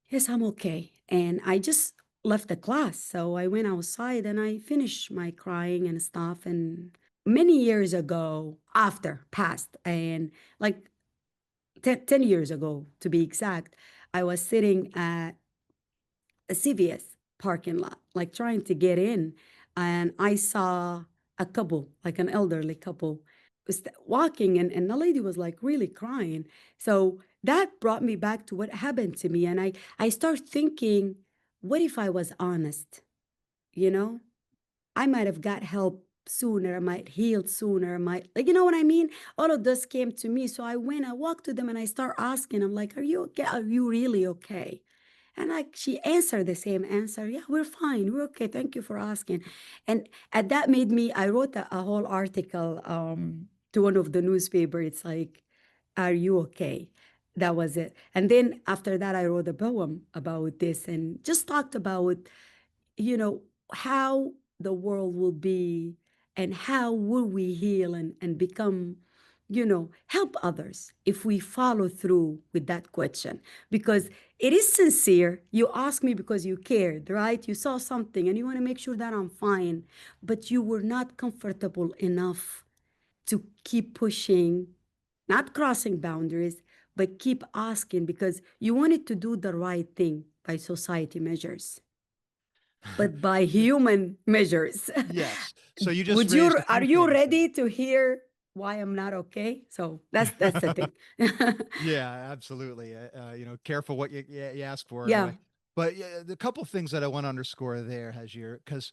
yes, I'm okay. And I just left the class. So I went outside and I finished my crying and stuff. And many years ago, after passed, and like 10 years ago to be exact, I was sitting at a CVS parking lot, like trying to get in. And I saw a couple, like an elderly couple, was walking, and the lady was like really crying. So that brought me back to what happened to me. And I start thinking, what if I was honest? You know, I might have got help sooner, I might heal sooner, I might, like, you know what I mean? All of this came to me. So I walked to them and I start asking, I'm like, are you okay? Are you really okay? And like she answered the same answer. Yeah, we're fine. We're okay. Thank you for asking. And at that made me, I wrote a whole article. to one of the newspaper. It's like, are you okay? That was it. And then after that, I wrote a poem about this and just talked about, you know, how the world will be and how will we heal and become, help others if we follow through with that question. Because it is sincere. You ask me because you cared, right? You saw something and you want to make sure that I'm fine, but you were not comfortable enough to keep pushing, not crossing boundaries, but keep asking because you wanted to do the right thing by society measures, but by Yeah, human measures. yes. So you just Would raised you a are few you things there. ready to hear why I'm not okay? So that's the thing. Yeah, absolutely. Careful what you ask for in a Yeah, way. But yeah, the couple things that I want to underscore there, Hajir, because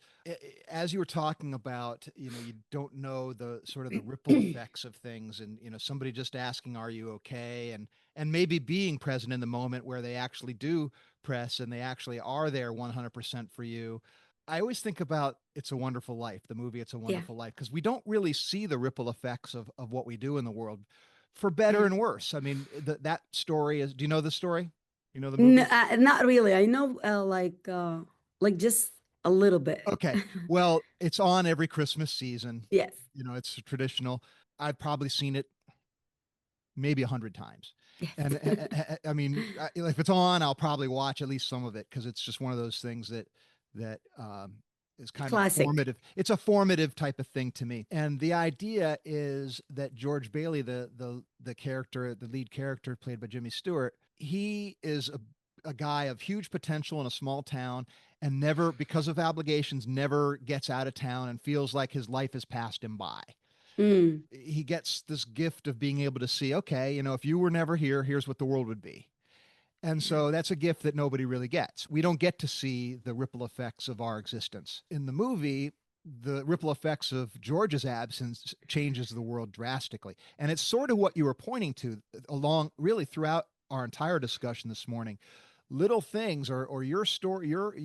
as you were talking about, you don't know the sort of the ripple effects of things, and somebody just asking, "Are you okay?" and maybe being present in the moment where they actually do press and they actually are there 100% for you. I always think about It's a Wonderful Life, the movie It's a yeah, Wonderful Life, because we don't really see the ripple effects of what we do in the world for better yeah. and worse. I mean, that story is. Do you know the story? You know the movie? Not really. I know, like just a little bit. Okay. Well, it's on every Christmas season. Yes, It's traditional. I've probably seen it maybe 100 times. yes. And I mean, if it's on, I'll probably watch at least some of it because it's just one of those things that is kind of Classic. formative. It's a formative type of thing to me. And the idea is that George Bailey, the character, the lead character played by Jimmy Stewart, he is a guy of huge potential in a small town and never, because of obligations, never gets out of town and feels like his life has passed him by. Mm, He gets this gift of being able to see, okay, if you were never here, here's what the world would be. And yeah, so that's a gift that nobody really gets. We don't get to see the ripple effects of our existence. In the movie, the ripple effects of George's absence changes the world drastically. And it's sort of what you were pointing to along really throughout our entire discussion this morning. Little things or your story, your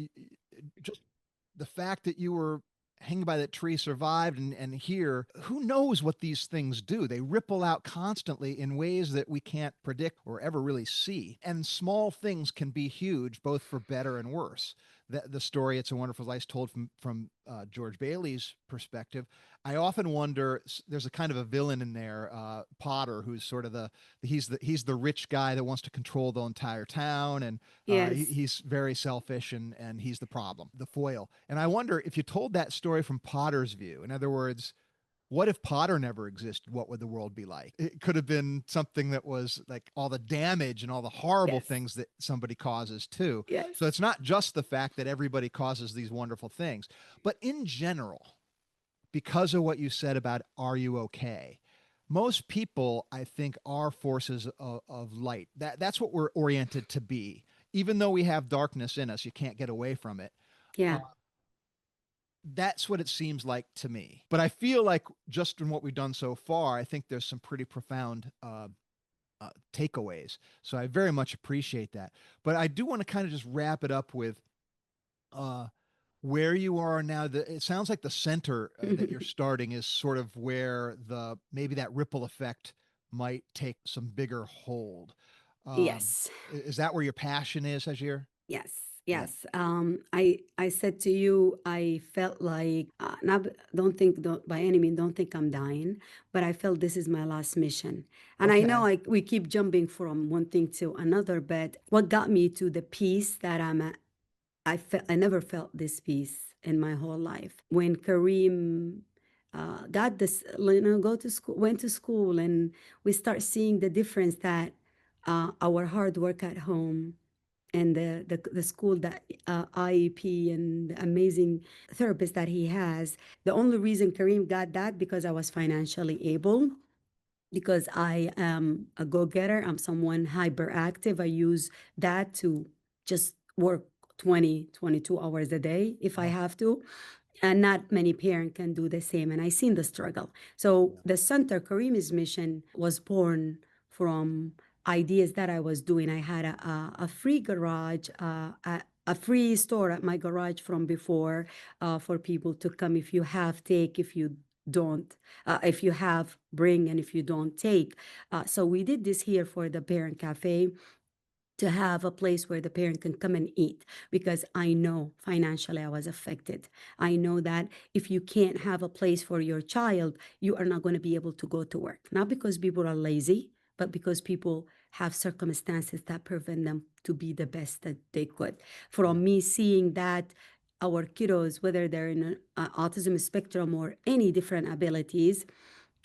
just the fact that you were hanging by that tree, survived, and here, who knows what these things do? They ripple out constantly in ways that we can't predict or ever really see. And small things can be huge, both for better and worse. The story "It's a Wonderful Life" told from George Bailey's perspective. I often wonder. There's a kind of a villain in there, Potter, who's sort of he's the rich guy that wants to control the entire town, and yes, he's very selfish, and he's the problem, the foil. And I wonder if you told that story from Potter's view. In other words, what if Potter never existed? What would the world be like? It could have been something that was like all the damage and all the horrible yes, things that somebody causes too. yes, So it's not just the fact that everybody causes these wonderful things, but in general, because of what you said about "Are you okay?" Most people, I think, are forces of light. That's what we're oriented to be. Even though we have darkness in us, you can't get away from it. Uh, yeah, that's what it seems like to me. But I feel like just in what we've done so far, I think there's some pretty profound takeaways. So I very much appreciate that. But I do want to kind of just wrap it up with uh, where you are now. It sounds like the center that you're starting is sort of where the maybe that ripple effect might take some bigger hold. yes. Is that where your passion is, Hajir? Yes, Yeah. yes. I said to you, I felt like not don't by any means don't think I'm dying, but I felt this is my last mission. And I know Okay. we keep jumping from one thing to another, but what got me to the peace that I'm at, I never felt this peace in my whole life. When Kareem got this, go to school, went to school, and we start seeing the difference that our hard work at home and the school that IEP and the amazing therapist that he has. The only reason Kareem got that because I was financially able, because I am a go-getter. I'm someone hyperactive. I use that to just work 20, 22 hours a day if I Oh, have to. And not many parents can do the same. And I seen the struggle. So yeah. the center, Kareem's mission, was born from ideas that I was doing. I had a free garage, a free store at my garage from before for people to come if you have take, if you don't. If you have, bring, and if you don't, take. So we did this here for the parent cafe, to have a place where the parent can come and eat, because I know financially I was affected. I know that if you can't have a place for your child, you are not going to be able to go to work. Not because people are lazy, but because people have circumstances that prevent them to be the best that they could. Yeah. From me seeing that our kiddos, whether they're in an autism spectrum or any different abilities,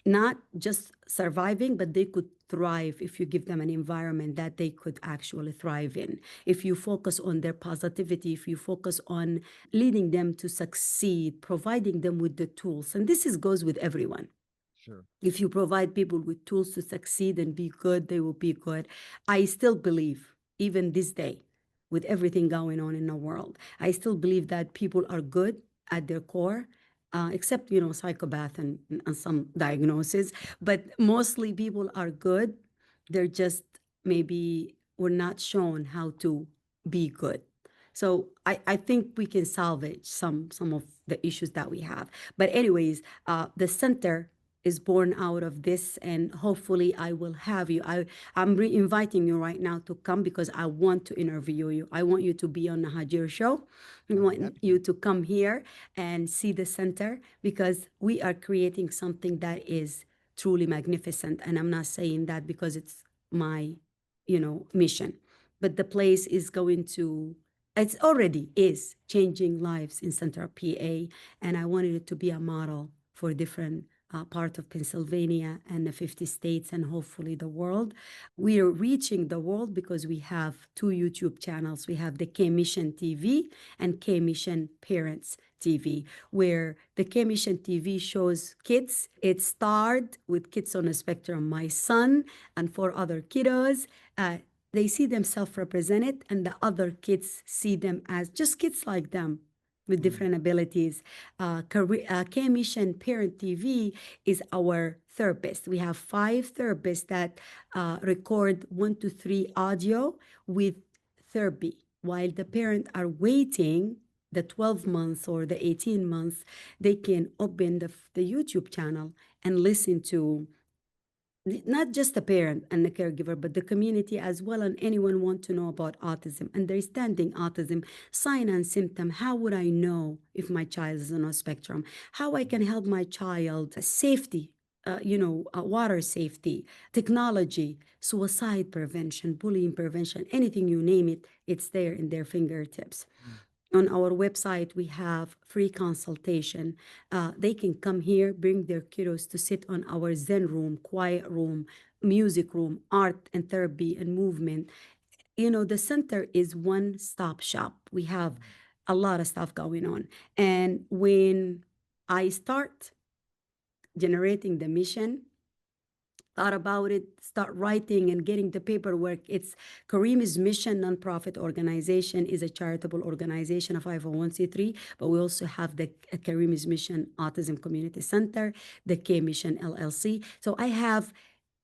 not just surviving, but they could thrive if you give them an environment that they could actually thrive in. If you focus on their positivity, if you focus on leading them to succeed, providing them with the tools, and this is goes with everyone. Sure. If you provide people with tools to succeed and be good, they will be good. I still believe, even this day, with everything going on in the world, I still believe that people are good at their core, except, psychopath and some diagnoses. But mostly people are good. They're just maybe we're not shown how to be good. So I think we can salvage some of the issues that we have. But anyways, the center is born out of this, and hopefully I will have you. I'm inviting you right now to come, because I want to interview you. I want you to be on the Hajir show. I I'd be want happy you to. to come here and see the center, because we are creating something that is truly magnificent. And I'm not saying that because it's my, mission, but the place is going to, it's already is changing lives in Central PA, and I wanted it to be a model for different part of Pennsylvania and the 50 states, and hopefully the world. We are reaching the world because we have two YouTube channels. We have the KMission TV and KMission Parents TV, where the KMission TV shows kids. It starred with kids on the spectrum, my son and four other kiddos. They see themselves represented, and the other kids see them as just kids like them with Mm. different abilities. K-Mission Parent TV is our therapist. We have 5 therapists that record 1 to 3 audio with therapy. While the parent are waiting the 12 months or the 18 months, they can open the YouTube channel and listen to not just the parent and the caregiver, but the community as well, and anyone want to know about autism, understanding autism, sign and symptom. How would I know if my child is on a spectrum? How I can help my child, safety, water safety, technology, suicide prevention, bullying prevention, anything you name it, it's there in their fingertips. Mm. On our website, we have free consultation. They can come here, bring their kiddos to sit on our Zen room, quiet room, music room, art and therapy and movement. The center is one stop shop. We have a lot of stuff going on. And when I start generating the mission, thought about it, start writing and getting the paperwork. It's Kareem's Mission nonprofit organization, is a charitable organization, a 501c3, but we also have the Kareem's Mission Autism Community Center, the KMission LLC. So I have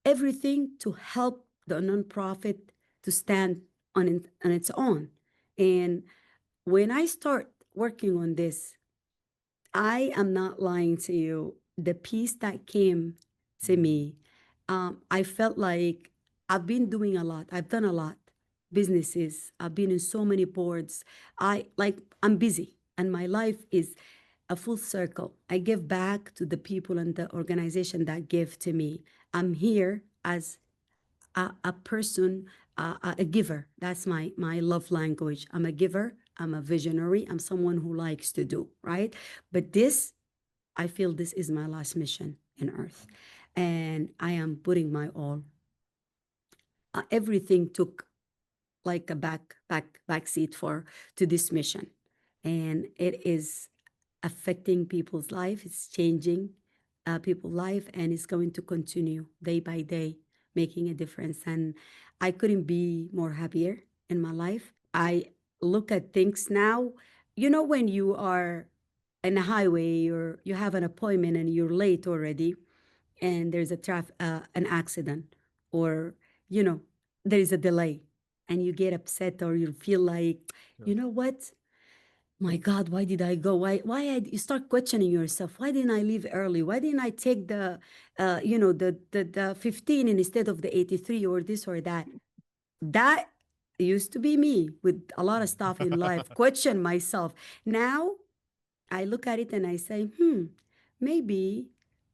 everything to help the nonprofit to stand on its own. And when I start working on this, I am not lying to you. The peace that came to Mm. me, I felt like I've been doing a lot. I've done a lot. Businesses. I've been in so many boards. I'm busy, and my life is a full circle. I give back to the people and the organization that give to me. I'm here as a person, a giver. That's my love language. I'm a giver. I'm a visionary. I'm someone who likes to do, right? But I feel this is my last mission in earth. And I am putting my all. Everything took like a back seat for to this mission. And it is affecting people's life. It's changing people's life, and it's going to continue day by day, making a difference. And I couldn't be more happier in my life. I look at things now. When you are in a highway or you have an appointment and you're late already, and there's an accident, or you know there is a delay, and you get upset, or you feel like, you Sure. know what, My God, why did I go? You start questioning yourself. Why didn't I leave early? Why didn't I take the 15 instead of the 83 or this or that? That used to be me with a lot of stuff in life. Question myself. Now I look at it and I say, maybe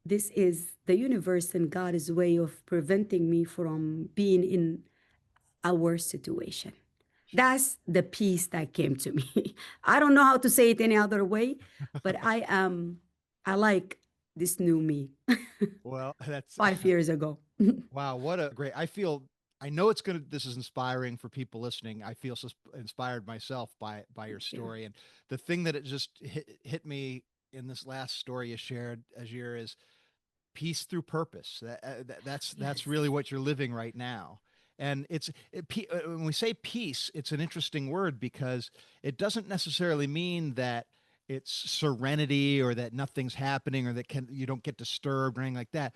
this is the universe and God's way of preventing me from being in a worse situation. That's the peace that came to me. I don't know how to say it any other way, but I like this new me Well, that's 5 years ago. wow. What a great, I feel, I know it's going to, this is inspiring for people listening. I feel so inspired myself by your Thank you. story. And the thing that it just hit me in this last story you shared, Ajir, is peace through purpose. That's Yes. really what you're living right now. And when we say peace, it's an interesting word because it doesn't necessarily mean that it's serenity or that nothing's happening or that you don't get disturbed or anything like that.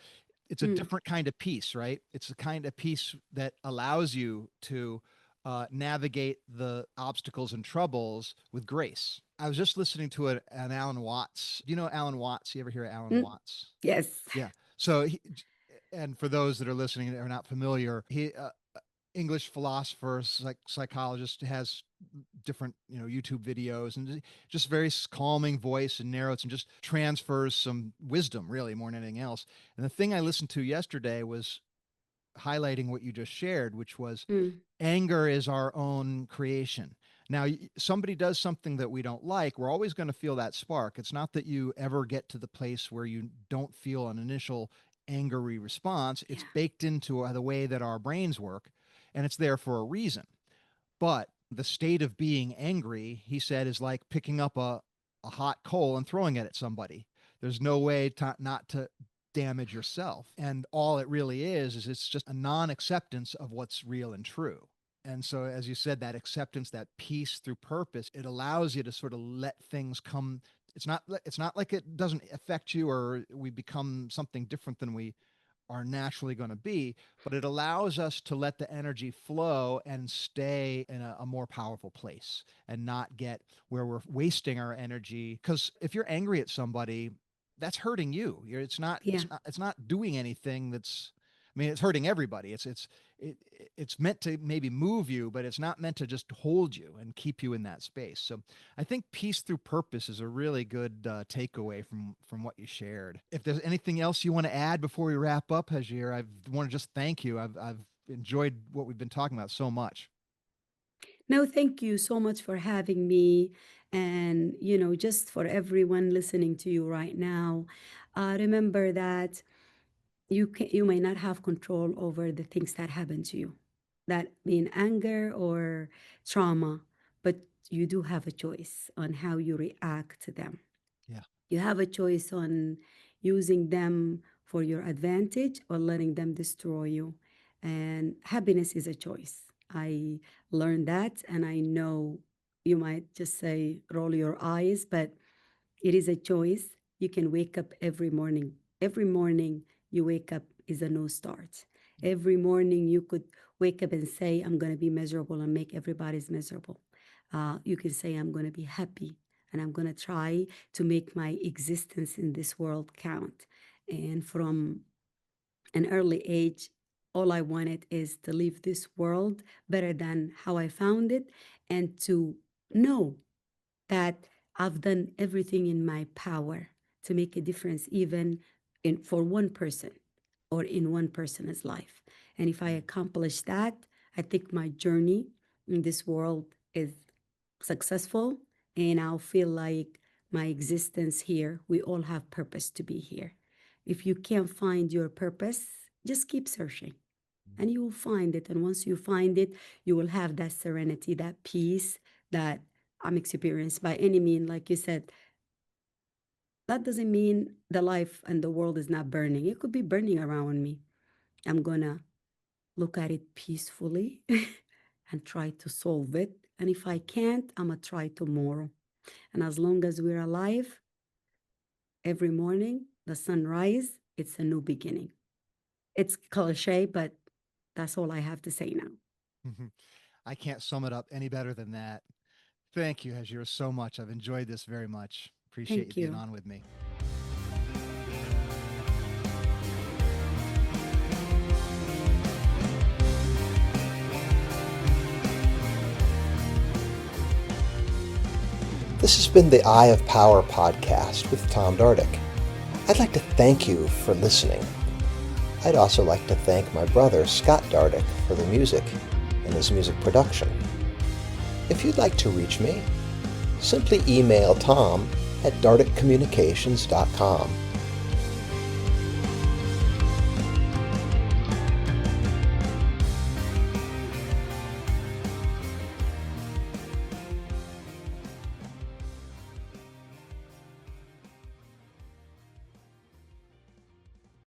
It's a Mm, different kind of peace, right? It's a kind of peace that allows you to navigate the obstacles and troubles with grace. I was just listening to an Alan Watts. Do you know Alan Watts? You ever hear of Alan mm, Watts? yes. Yeah. So, and for those that are listening and are not familiar, he English philosopher, psychologist, has different YouTube videos and just very calming voice and narrates and just transfers some wisdom really more than anything else. And the thing I listened to yesterday was highlighting what you just shared, which was Mm, anger is our own creation. Now, somebody does something that we don't like, we're always going to feel that spark. It's not that you ever get to the place where you don't feel an initial angry response. It's yeah. baked into the way that our brains work, and it's there for a reason. But the state of being angry, he said, is like picking up a hot coal and throwing it at somebody. There's no way not to damage yourself. And all it really is it's just a non acceptance of what's real and true. And so, as you said, that acceptance, that peace through purpose, it allows you to sort of let things come. It's not like it doesn't affect you or we become something different than we are naturally going to be, but it allows us to let the energy flow and stay in a more powerful place and not get where we're wasting our energy. Because if you're angry at somebody, that's hurting you. It's not. Yeah. It's not doing anything. That's. I mean, it's hurting everybody. It, it's meant to maybe move you, but it's not meant to just hold you and keep you in that space. So I think peace through purpose is a really good takeaway from what you shared. If there's anything else you want to add before we wrap up, Hajir, I want to just thank you. I've enjoyed what we've been talking about so much. No, thank you so much for having me. And, just for everyone listening to you right now, remember that you may not have control over the things that happen to you, that mean anger or trauma, but you do have a choice on how you react to them. Yeah. You have a choice on using them for your advantage or letting them destroy you. And happiness is a choice. I learned that, and I know you might just say, roll your eyes, but it is a choice. You can wake up every morning. Every morning you wake up is a new start. Every morning you could wake up and say, I'm going to be miserable and make everybody's miserable. You can say, I'm going to be happy and I'm going to try to make my existence in this world count. And from an early age, all I wanted is to leave this world better than how I found it and to know that I've done everything in my power to make a difference, even for one person or in one person's life. And if I accomplish that, I think my journey in this world is successful, and I'll feel like my existence here, we all have purpose to be here. If you can't find your purpose, just keep searching and you will find it. And once you find it, you will have that serenity, that peace that I'm experienced by any mean. Like you said, that doesn't mean the life and the world is not burning. It could be burning around me. I'm gonna look at it peacefully and try to solve it. And if I can't, I'm gonna try tomorrow. And as long as we're alive, every morning, the sunrise, it's a new beginning. It's cliche, but that's all I have to say now. I can't sum it up any better than that. Thank you, Hagir, so much. I've enjoyed this very much. Appreciate you Thank being you. on with me. This has been the Eye of Power podcast with Tom Dardick. I'd like to thank you for listening. I'd also like to thank my brother, Scott Dardick, for the music and his music production. If you'd like to reach me, simply email Tom at dardickcommunications.com.